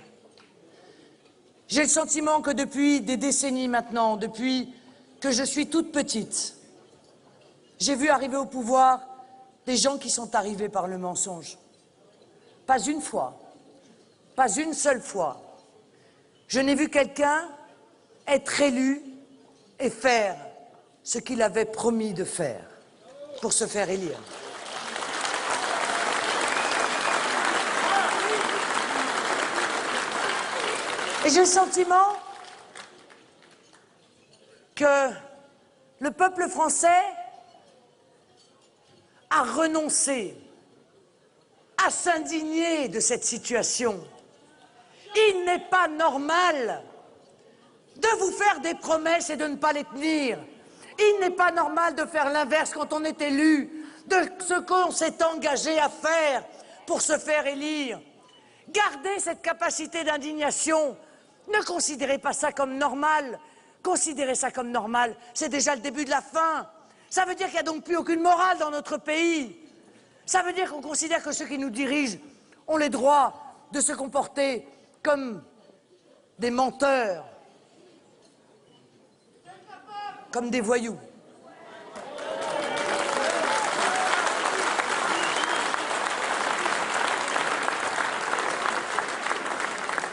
J'ai le sentiment que depuis des décennies maintenant, depuis que je suis toute petite, j'ai vu arriver au pouvoir des gens qui sont arrivés par le mensonge. Pas une fois, pas une seule fois, je n'ai vu quelqu'un être élu et faire ce qu'il avait promis de faire. pour se faire élire. Et j'ai le sentiment que le peuple français a renoncé à s'indigner de cette situation. Il n'est pas normal de vous faire des promesses et de ne pas les tenir. Il n'est pas normal de faire l'inverse quand on est élu de ce qu'on s'est engagé à faire pour se faire élire. Gardez cette capacité d'indignation. Ne considérez pas ça comme normal. Considérez ça comme normal, c'est déjà le début de la fin. Ça veut dire qu'il n'y a donc plus aucune morale dans notre pays. Ça veut dire qu'on considère que ceux qui nous dirigent ont les droits de se comporter comme des menteurs, comme des voyous.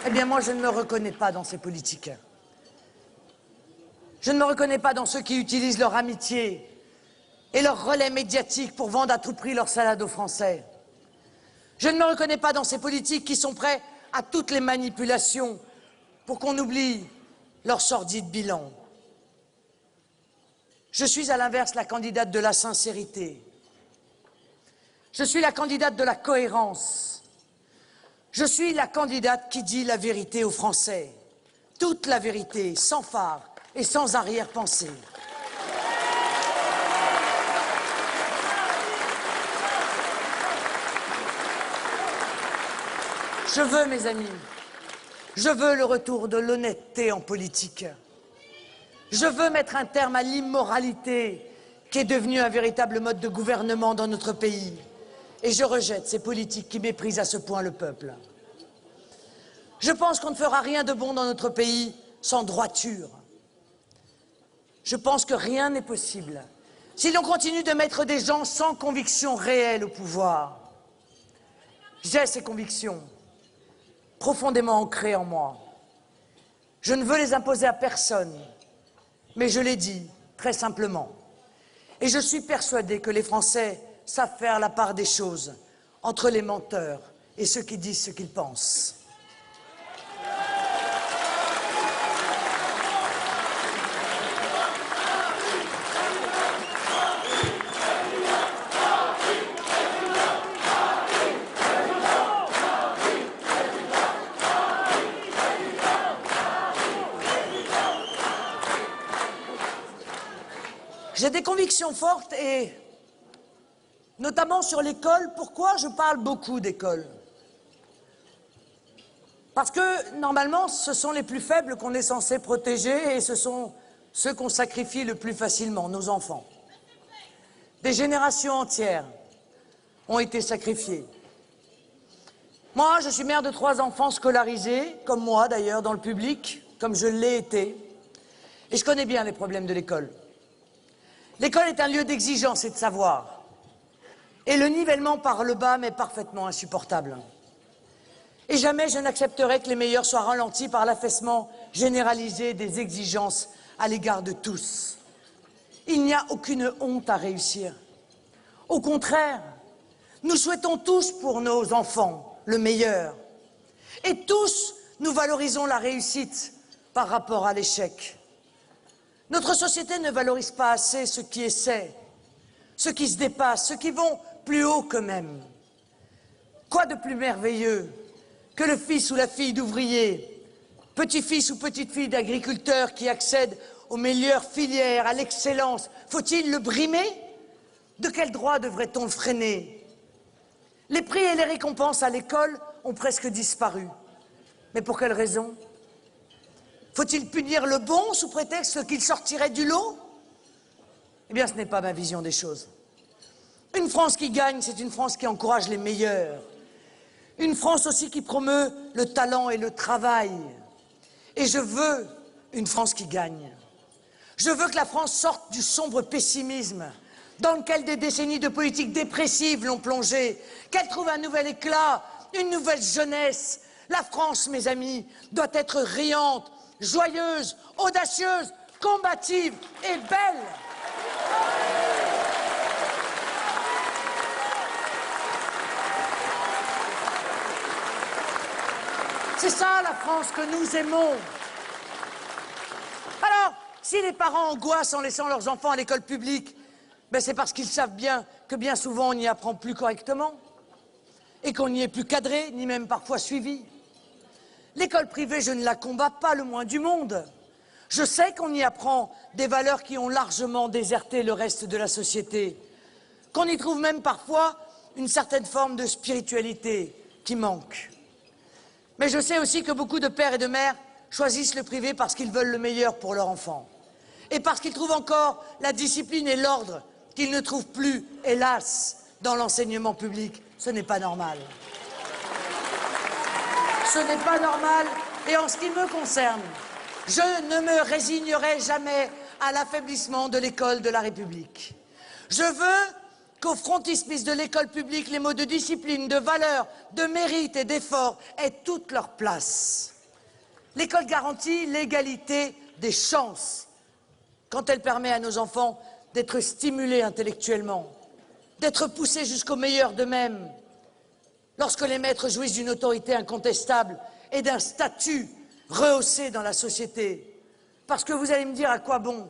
Eh bien, moi, je ne me reconnais pas dans ces politiques. Je ne me reconnais pas dans ceux qui utilisent leur amitié et leur relais médiatique pour vendre à tout prix leur salade aux Français. Je ne me reconnais pas dans ces politiques qui sont prêts à toutes les manipulations pour qu'on oublie leur sordide bilan. Je suis à l'inverse la candidate de la sincérité. Je suis la candidate de la cohérence. Je suis la candidate qui dit la vérité aux Français. Toute la vérité, sans phare et sans arrière-pensée. Je veux, mes amis, je veux le retour de l'honnêteté en politique. Je veux mettre un terme à l'immoralité qui est devenue un véritable mode de gouvernement dans notre pays. Et je rejette ces politiques qui méprisent à ce point le peuple. Je pense qu'on ne fera rien de bon dans notre pays sans droiture. Je pense que rien n'est possible si l'on continue de mettre des gens sans conviction réelle au pouvoir. J'ai ces convictions profondément ancrées en moi. Je ne veux les imposer à personne, mais je les dis très simplement. Et je suis persuadé que les Français savent faire la part des choses entre les menteurs et ceux qui disent ce qu'ils pensent. J'ai des convictions fortes et notamment sur l'école. Pourquoi je parle beaucoup d'école? Parce que normalement ce sont les plus faibles qu'on est censé protéger et ce sont ceux qu'on sacrifie le plus facilement, nos enfants. Des générations entières ont été sacrifiées. Moi, je suis mère de 3 enfants scolarisés, comme moi d'ailleurs, dans le public, comme je l'ai été, et je connais bien les problèmes de l'école. L'école est un lieu d'exigence et de savoir. Et le nivellement par le bas m'est parfaitement insupportable. Et jamais je n'accepterai que les meilleurs soient ralentis par l'affaissement généralisé des exigences à l'égard de tous. Il n'y a aucune honte à réussir. Au contraire, nous souhaitons tous pour nos enfants le meilleur. Et tous, nous valorisons la réussite par rapport à l'échec. Notre société ne valorise pas assez ceux qui essaient, ceux qui se dépassent, ceux qui vont plus haut qu'eux-mêmes. Quoi de plus merveilleux que le fils ou la fille d'ouvrier, petit-fils ou petite-fille d'agriculteur qui accède aux meilleures filières, à l'excellence? Faut-il le brimer? De quel droit devrait-on le freiner? Les prix et les récompenses à l'école ont presque disparu. Mais pour quelle raison? Faut-il punir le bon sous prétexte qu'il sortirait du lot? Eh bien, ce n'est pas ma vision des choses. Une France qui gagne, c'est une France qui encourage les meilleurs. Une France aussi qui promeut le talent et le travail. Et je veux une France qui gagne. Je veux que la France sorte du sombre pessimisme dans lequel des décennies de politique dépressive l'ont plongée, qu'elle trouve un nouvel éclat, une nouvelle jeunesse. La France, mes amis, doit être riante, joyeuse, audacieuse, combative et belle. C'est ça la France que nous aimons. Alors, si les parents angoissent en laissant leurs enfants à l'école publique, ben c'est parce qu'ils savent bien que bien souvent on n'y apprend plus correctement et qu'on n'y est plus cadré, ni même parfois suivi. L'école privée, je ne la combats pas le moins du monde. Je sais qu'on y apprend des valeurs qui ont largement déserté le reste de la société, qu'on y trouve même parfois une certaine forme de spiritualité qui manque. Mais je sais aussi que beaucoup de pères et de mères choisissent le privé parce qu'ils veulent le meilleur pour leur enfant et parce qu'ils trouvent encore la discipline et l'ordre qu'ils ne trouvent plus, hélas, dans l'enseignement public. Ce n'est pas normal. Ce n'est pas normal. Et en ce qui me concerne, je ne me résignerai jamais à l'affaiblissement de l'école de la République. Je veux qu'au frontispice de l'école publique, les mots de discipline, de valeur, de mérite et d'effort aient toute leur place. L'école garantit l'égalité des chances quand elle permet à nos enfants d'être stimulés intellectuellement, d'être poussés jusqu'au meilleur d'eux-mêmes. Lorsque les maîtres jouissent d'une autorité incontestable et d'un statut rehaussé dans la société. Parce que vous allez me dire à quoi bon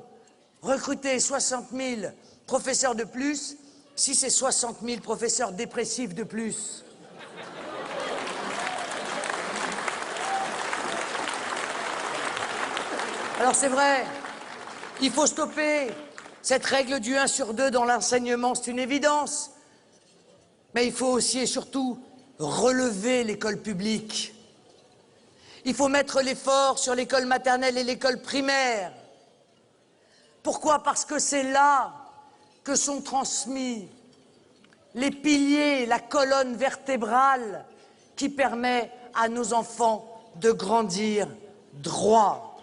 recruter 60 000 professeurs de plus si c'est 60 000 professeurs dépressifs de plus. Alors c'est vrai, il faut stopper cette règle du 1 sur 2 dans l'enseignement, c'est une évidence. Mais il faut aussi et surtout relever l'école publique. Il faut mettre l'effort sur l'école maternelle et l'école primaire. Pourquoi? Parce que c'est là que sont transmis les piliers, la colonne vertébrale qui permet à nos enfants de grandir droit.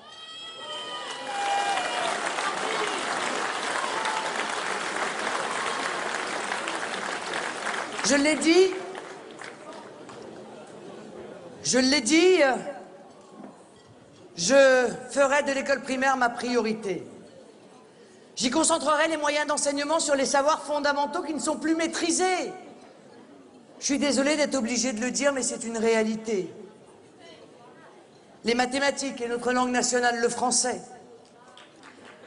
Je l'ai dit, je ferai de l'école primaire ma priorité. J'y concentrerai les moyens d'enseignement sur les savoirs fondamentaux qui ne sont plus maîtrisés. Je suis désolé d'être obligé de le dire, mais c'est une réalité. Les mathématiques et notre langue nationale, le français.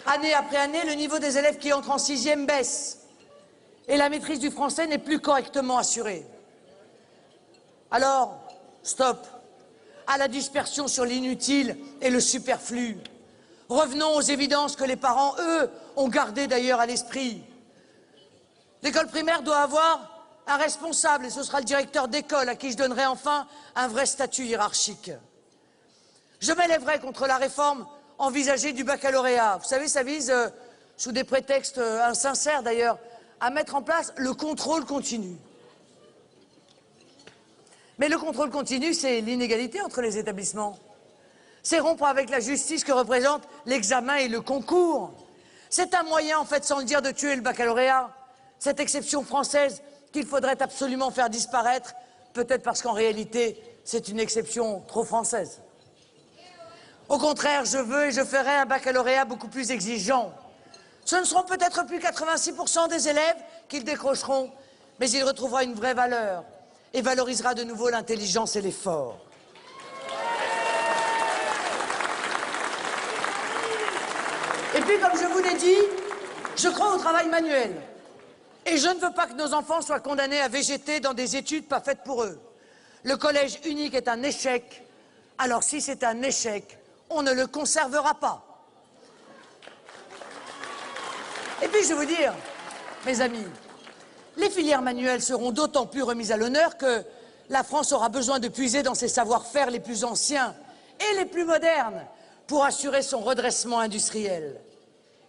Année après année, le niveau des élèves qui entrent en 6e baisse. Et la maîtrise du français n'est plus correctement assurée. Alors, stop à la dispersion sur l'inutile et le superflu. Revenons aux évidences que les parents, eux, ont gardées d'ailleurs à l'esprit. L'école primaire doit avoir un responsable, et ce sera le directeur d'école à qui je donnerai enfin un vrai statut hiérarchique. Je m'élèverai contre la réforme envisagée du baccalauréat. Vous savez, ça vise, sous des prétextes insincères d'ailleurs, à mettre en place le contrôle continu. Mais le contrôle continu, c'est l'inégalité entre les établissements. C'est rompre avec la justice que représentent l'examen et le concours. C'est un moyen, en fait, sans le dire, de tuer le baccalauréat. Cette exception française qu'il faudrait absolument faire disparaître, peut-être parce qu'en réalité, c'est une exception trop française. Au contraire, je veux et je ferai un baccalauréat beaucoup plus exigeant. Ce ne seront peut-être plus 86% des élèves qui le décrocheront, mais il retrouvera une vraie valeur et valorisera de nouveau l'intelligence et l'effort. Et puis, comme je vous l'ai dit, je crois au travail manuel. Et je ne veux pas que nos enfants soient condamnés à végéter dans des études pas faites pour eux. Le collège unique est un échec. Alors si c'est un échec, on ne le conservera pas. Et puis je vais vous dire, mes amis, les filières manuelles seront d'autant plus remises à l'honneur que la France aura besoin de puiser dans ses savoir-faire les plus anciens et les plus modernes pour assurer son redressement industriel.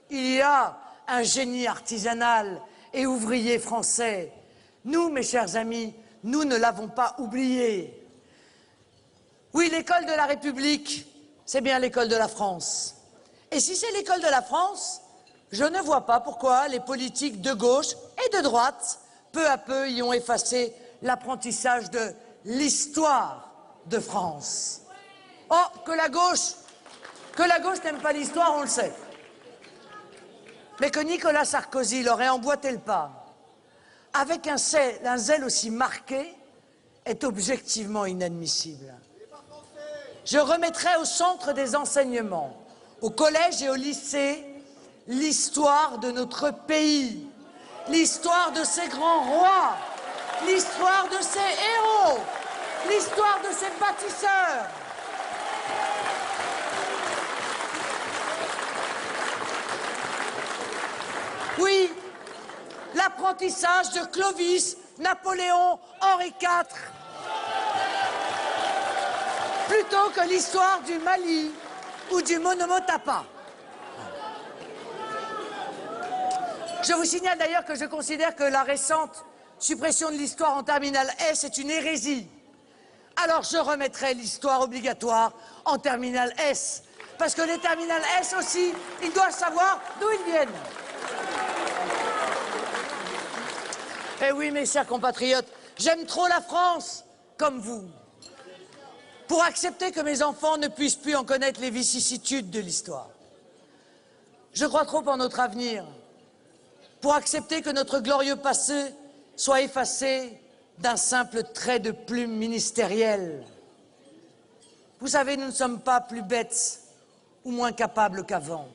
Il y a un génie artisanal et ouvrier français. Nous, mes chers amis, nous ne l'avons pas oublié. Oui, l'école de la République, c'est bien l'école de la France. Et si c'est l'école de la France, je ne vois pas pourquoi les politiques de gauche et de droite, peu à peu, y ont effacé l'apprentissage de l'histoire de France. Oh, que la gauche n'aime pas l'histoire, on le sait. Mais que Nicolas Sarkozy leur ait emboîté le pas, avec un zèle aussi marqué, est objectivement inadmissible. Je remettrai au centre des enseignements, au collège et au lycée, l'histoire de notre pays, l'histoire de ses grands rois, l'histoire de ses héros, l'histoire de ses bâtisseurs. Oui, l'apprentissage de Clovis, Napoléon, Henri IV, plutôt que l'histoire du Mali ou du Monomotapa. Je vous signale d'ailleurs que je considère que la récente suppression de l'histoire en terminale S est une hérésie. Alors je remettrai l'histoire obligatoire en terminale S. Parce que les terminales S aussi, ils doivent savoir d'où ils viennent. Eh oui, mes chers compatriotes, j'aime trop la France, comme vous, pour accepter que mes enfants ne puissent plus en connaître les vicissitudes de l'histoire. Je crois trop en notre avenir, pour accepter que notre glorieux passé soit effacé d'un simple trait de plume ministériel. Vous savez, nous ne sommes pas plus bêtes ou moins capables qu'avant.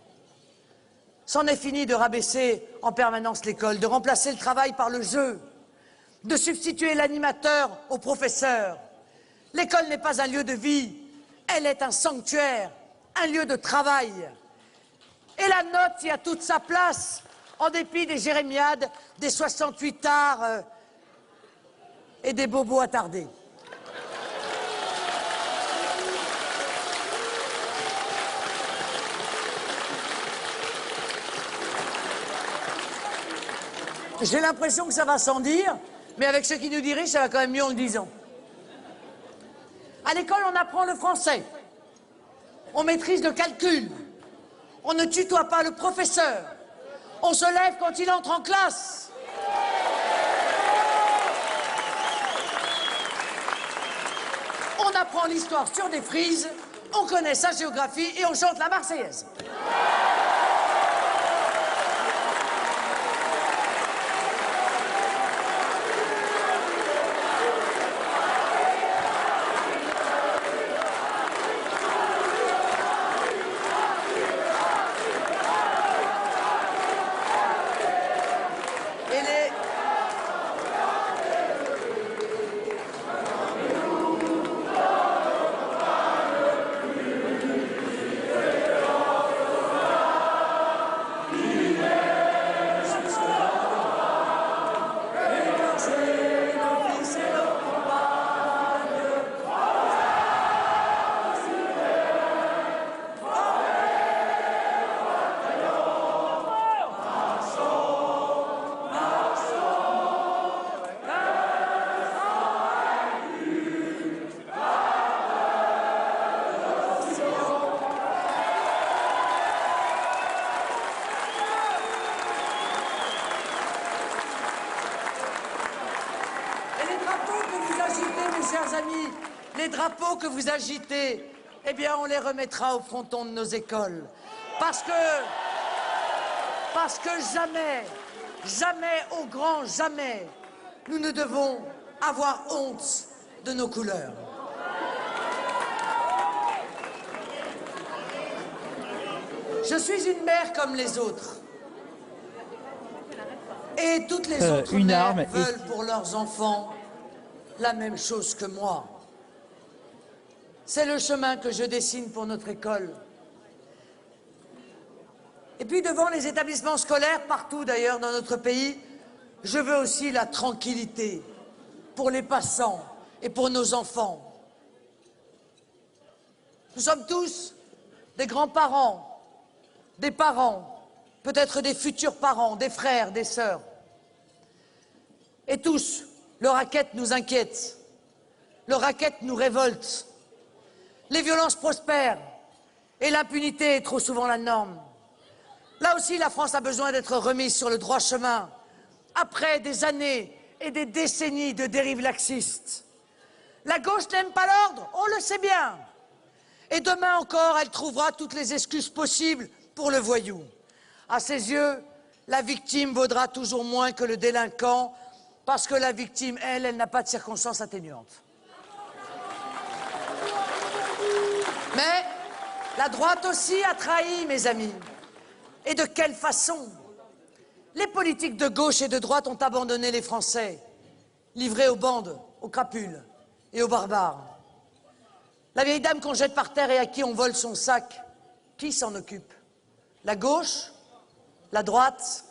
C'en est fini de rabaisser en permanence l'école, de remplacer le travail par le jeu, de substituer l'animateur au professeur. L'école n'est pas un lieu de vie, elle est un sanctuaire, un lieu de travail. Et la note y a toute sa place, en dépit des jérémiades, des 68 arts et des bobos attardés. J'ai l'impression que ça va sans dire, mais avec ceux qui nous dirigent, ça va quand même mieux en le disant. À l'école, on apprend le français. On maîtrise le calcul. On ne tutoie pas le professeur. On se lève quand il entre en classe. On apprend l'histoire sur des frises. On connaît sa géographie et on chante la Marseillaise. Chers amis, les drapeaux que vous agitez, eh bien, on les remettra au fronton de nos écoles. Parce que jamais, jamais, au grand jamais, nous ne devons avoir honte de nos couleurs. Je suis une mère comme les autres. Et toutes les autres mères veulent pour leurs enfants la même chose que moi. C'est le chemin que je dessine pour notre école. Et puis devant les établissements scolaires, partout d'ailleurs dans notre pays, je veux aussi la tranquillité pour les passants et pour nos enfants. Nous sommes tous des grands-parents, des parents, peut-être des futurs parents, des frères, des sœurs. Et tous, le racket nous inquiète, le racket nous révolte. Les violences prospèrent et l'impunité est trop souvent la norme. Là aussi, la France a besoin d'être remise sur le droit chemin, après des années et des décennies de dérives laxistes. La gauche n'aime pas l'ordre, on le sait bien. Et demain encore, elle trouvera toutes les excuses possibles pour le voyou. À ses yeux, la victime vaudra toujours moins que le délinquant, parce que la victime, elle n'a pas de circonstances atténuantes. Mais la droite aussi a trahi, mes amis. Et de quelle façon? Les politiques de gauche et de droite ont abandonné les Français, livrés aux bandes, aux crapules et aux barbares. La vieille dame qu'on jette par terre et à qui on vole son sac, qui s'en occupe? La gauche? La droite?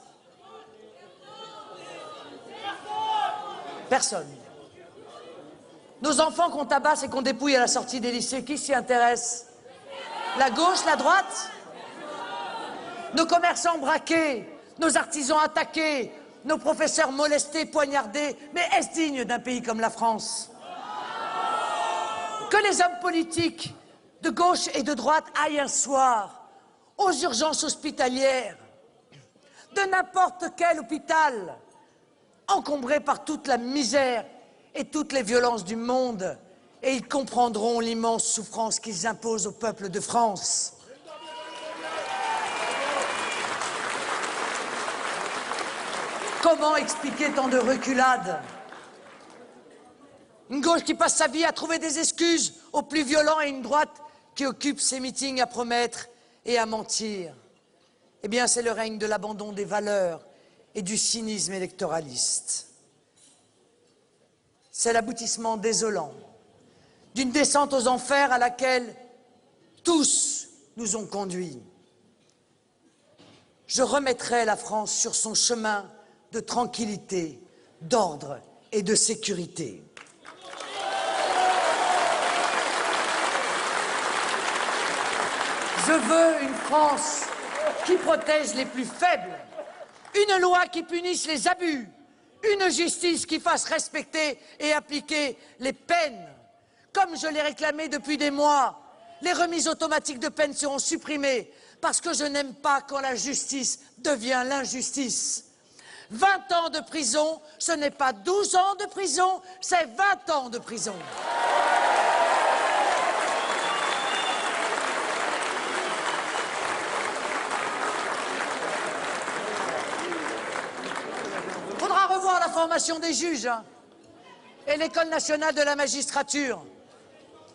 Personne. Nos enfants qu'on tabasse et qu'on dépouille à la sortie des lycées, qui s'y intéresse? La gauche, la droite? Nos commerçants braqués, nos artisans attaqués, nos professeurs molestés, poignardés, mais est-ce digne d'un pays comme la France? Que les hommes politiques de gauche et de droite aillent un soir aux urgences hospitalières de n'importe quel hôpital, encombré par toute la misère et toutes les violences du monde, et ils comprendront l'immense souffrance qu'ils imposent au peuple de France. Comment expliquer tant de reculades? Une gauche qui passe sa vie à trouver des excuses aux plus violents et une droite qui occupe ses meetings à promettre et à mentir. Eh bien, c'est le règne de l'abandon des valeurs et du cynisme électoraliste. C'est l'aboutissement désolant d'une descente aux enfers à laquelle tous nous ont conduits. Je remettrai la France sur son chemin de tranquillité, d'ordre et de sécurité. Je veux une France qui protège les plus faibles, une loi qui punisse les abus, une justice qui fasse respecter et appliquer les peines. Comme je l'ai réclamé depuis des mois, les remises automatiques de peine seront supprimées parce que je n'aime pas quand la justice devient l'injustice. 20 ans de prison, ce n'est pas 12 ans de prison, c'est 20 ans de prison. Faudra revoir la formation des juges et l'École nationale de la magistrature.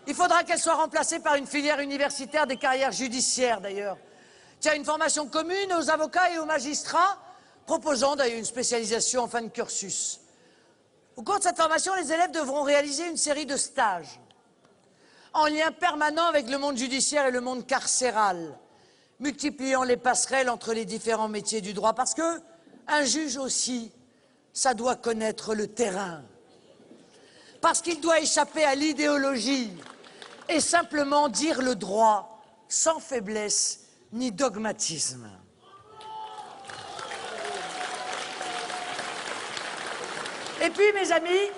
Il faudra qu'elle soit remplacée par une filière universitaire des carrières judiciaires, d'ailleurs. Tiens, une formation commune aux avocats et aux magistrats, proposant d'ailleurs une spécialisation en fin de cursus. Au cours de cette formation, les élèves devront réaliser une série de stages en lien permanent avec le monde judiciaire et le monde carcéral, multipliant les passerelles entre les différents métiers du droit, parce que un juge aussi, ça doit connaître le terrain, parce qu'il doit échapper à l'idéologie et simplement dire le droit sans faiblesse ni dogmatisme. Et puis, mes amis,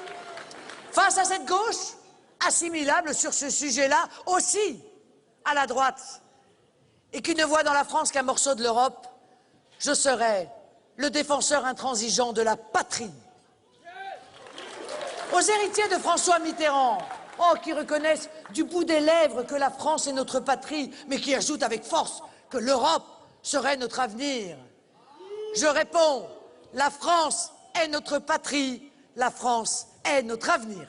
face à cette gauche, assimilable sur ce sujet-là aussi à la droite, et qui ne voit dans la France qu'un morceau de l'Europe, je serai le défenseur intransigeant de la patrie. Aux héritiers de François Mitterrand, qui reconnaissent du bout des lèvres que la France est notre patrie, mais qui ajoutent avec force que l'Europe serait notre avenir, je réponds, la France est notre patrie, la France est notre avenir.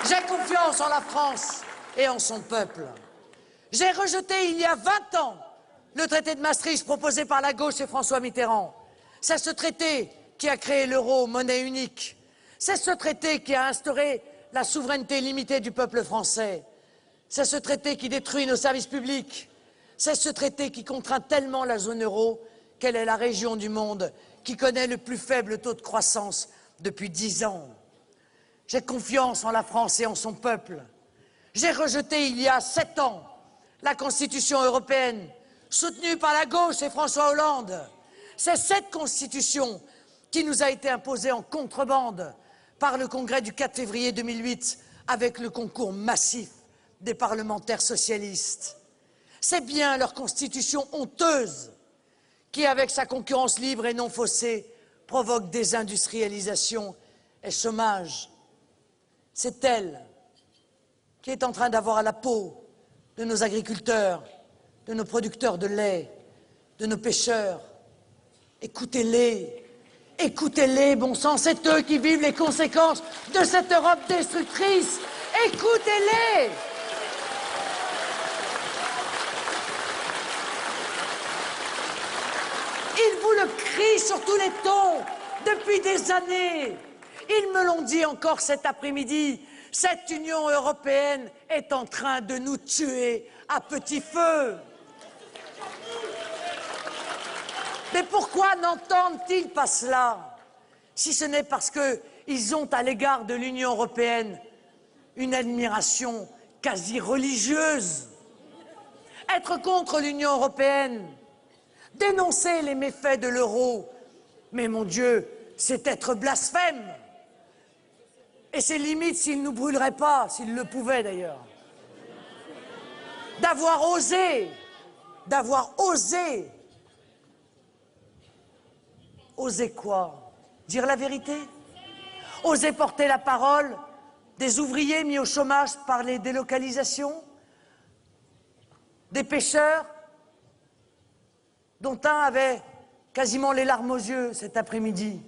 J'ai confiance en la France et en son peuple. J'ai rejeté il y a 20 ans le traité de Maastricht proposé par la gauche et François Mitterrand. C'est ce traité qui a créé l'euro, monnaie unique. C'est ce traité qui a instauré la souveraineté limitée du peuple français. C'est ce traité qui détruit nos services publics. C'est ce traité qui contraint tellement la zone euro qu'elle est la région du monde qui connaît le plus faible taux de croissance depuis 10 ans. J'ai confiance en la France et en son peuple. J'ai rejeté il y a 7 ans la Constitution européenne, soutenue par la gauche et François Hollande. C'est cette Constitution qui nous a été imposée en contrebande par le Congrès du 4 février 2008 avec le concours massif des parlementaires socialistes. C'est bien leur Constitution honteuse qui, avec sa concurrence libre et non faussée, provoque désindustrialisation et chômage. C'est elle qui est en train d'avoir à la peau de nos agriculteurs, de nos producteurs de lait, de nos pêcheurs. Écoutez-les, Écoutez-les, bon sang, c'est eux qui vivent les conséquences de cette Europe destructrice. Écoutez-les! Ils vous le crient sur tous les tons depuis des années. Ils me l'ont dit encore cet après-midi. Cette Union européenne est en train de nous tuer à petit feu. Mais pourquoi n'entendent-ils pas cela? Si ce n'est parce qu'ils ont à l'égard de l'Union européenne une admiration quasi religieuse. Être contre l'Union européenne, dénoncer les méfaits de l'euro, mais mon Dieu, c'est être blasphème. Et c'est limite s'il ne nous brûlerait pas, s'il le pouvait d'ailleurs. D'avoir osé, oser quoi? Dire la vérité? Oser porter la parole des ouvriers mis au chômage par les délocalisations? Des pêcheurs dont un avait quasiment les larmes aux yeux cet après-midi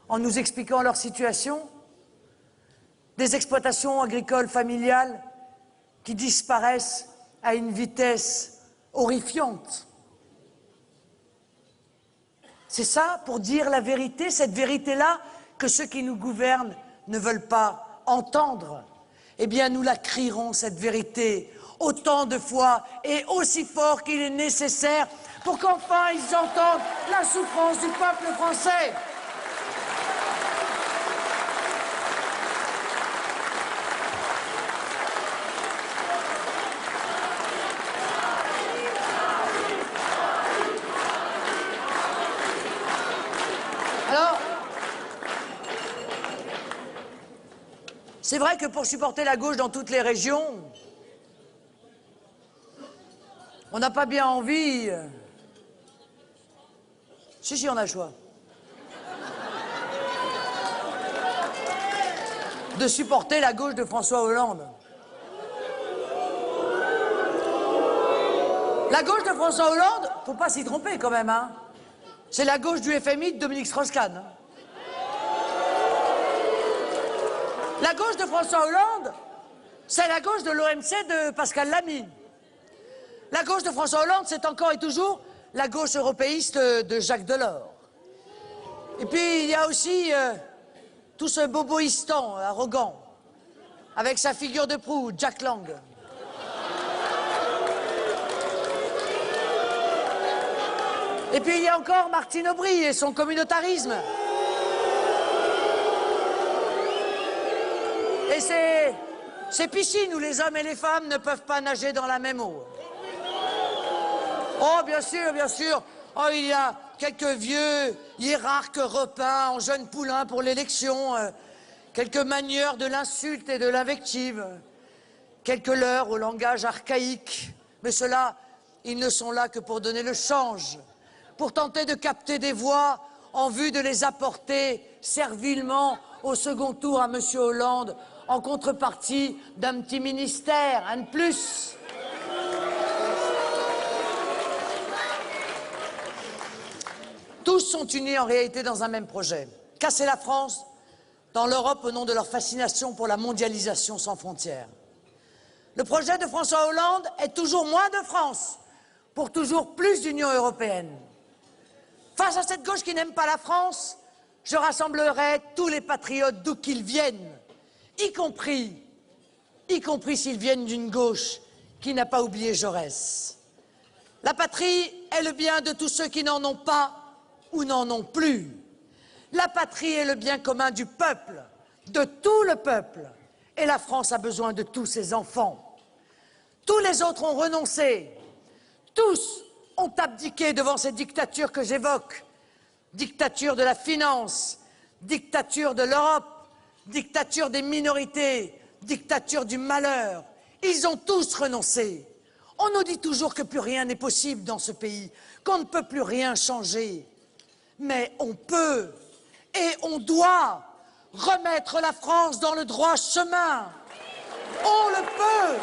en nous expliquant leur situation? Des exploitations agricoles familiales qui disparaissent à une vitesse horrifiante. C'est ça, pour dire la vérité, cette vérité-là que ceux qui nous gouvernent ne veulent pas entendre. Eh bien, nous la crierons, cette vérité, autant de fois et aussi fort qu'il est nécessaire pour qu'enfin ils entendent la souffrance du peuple français. Alors, c'est vrai que pour supporter la gauche dans toutes les régions, on n'a pas bien envie... Si, on a le choix. De supporter la gauche de François Hollande. La gauche de François Hollande, faut pas s'y tromper quand même, hein. C'est la gauche du FMI de Dominique Strauss-Kahn. La gauche de François Hollande, c'est la gauche de l'OMC de Pascal Lamy. La gauche de François Hollande, c'est encore et toujours la gauche européiste de Jacques Delors. Et puis, il y a aussi tout ce boboïstan arrogant, avec sa figure de proue, Jack Lang. Et puis, il y a encore Martine Aubry et son communautarisme. Et ces piscines où les hommes et les femmes ne peuvent pas nager dans la même eau. Oh, bien sûr, bien sûr. Oh, il y a quelques vieux hiérarques repeints en jeunes poulains pour l'élection, quelques manieurs de l'insulte et de l'invective, quelques leurres au langage archaïque. Mais ceux-là, ils ne sont là que pour donner le change, pour tenter de capter des voix en vue de les apporter servilement au second tour à M. Hollande, en contrepartie d'un petit ministère, un de plus. Tous sont unis en réalité dans un même projet. Casser la France dans l'Europe au nom de leur fascination pour la mondialisation sans frontières. Le projet de François Hollande est toujours moins de France, pour toujours plus d'Union européenne. Face à cette gauche qui n'aime pas la France, je rassemblerai tous les patriotes d'où qu'ils viennent, y compris s'ils viennent d'une gauche qui n'a pas oublié Jaurès. La patrie est le bien de tous ceux qui n'en ont pas ou n'en ont plus. La patrie est le bien commun du peuple, de tout le peuple, et la France a besoin de tous ses enfants. Tous les autres ont renoncé, tous ont abdiqué devant ces dictatures que j'évoque, dictature de la finance, dictature de l'Europe, dictature des minorités, dictature du malheur. Ils ont tous renoncé. On nous dit toujours que plus rien n'est possible dans ce pays, qu'on ne peut plus rien changer. Mais on peut et on doit remettre la France dans le droit chemin. On le peut.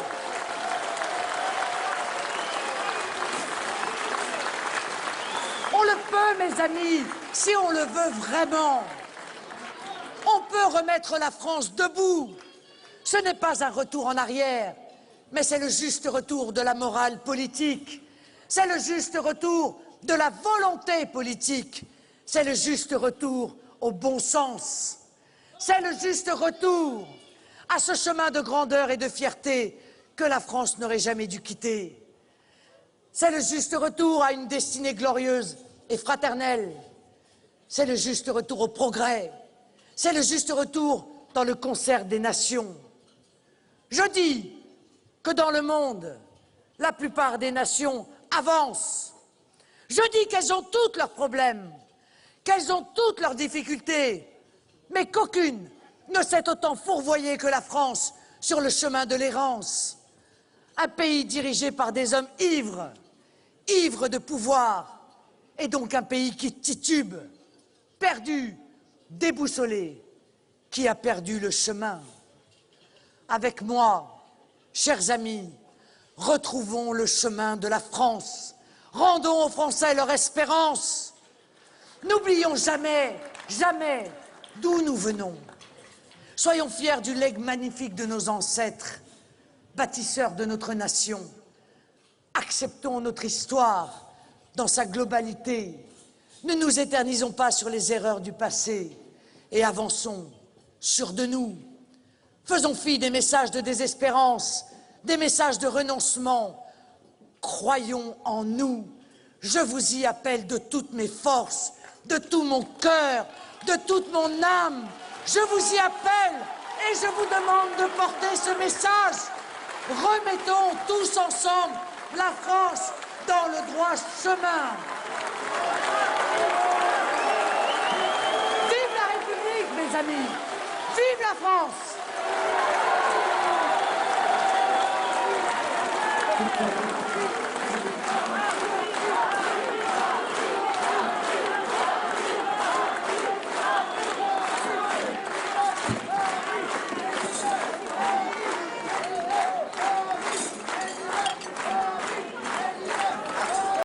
On le peut, mes amis, si on le veut vraiment. On peut remettre la France debout. Ce n'est pas un retour en arrière, mais c'est le juste retour de la morale politique. C'est le juste retour de la volonté politique. C'est le juste retour au bon sens. C'est le juste retour à ce chemin de grandeur et de fierté que la France n'aurait jamais dû quitter. C'est le juste retour à une destinée glorieuse et fraternelle. C'est le juste retour au progrès. C'est le juste retour dans le concert des nations. Je dis que dans le monde, la plupart des nations avancent. Je dis qu'elles ont toutes leurs problèmes, qu'elles ont toutes leurs difficultés, mais qu'aucune ne s'est autant fourvoyée que la France sur le chemin de l'errance. Un pays dirigé par des hommes ivres, ivres de pouvoir, et donc un pays qui titube, perdu, déboussolé, qui a perdu le chemin. Avec moi, chers amis, retrouvons le chemin de la France. Rendons aux Français leur espérance. N'oublions jamais, jamais d'où nous venons. Soyons fiers du legs magnifique de nos ancêtres, bâtisseurs de notre nation. Acceptons notre histoire dans sa globalité. Ne nous éternisons pas sur les erreurs du passé et avançons sûrs de nous. Faisons fi des messages de désespérance, des messages de renoncement. Croyons en nous. Je vous y appelle de toutes mes forces, de tout mon cœur, de toute mon âme. Je vous y appelle et je vous demande de porter ce message. Remettons tous ensemble la France dans le droit chemin. Vive la République, mes amis! Vive la France!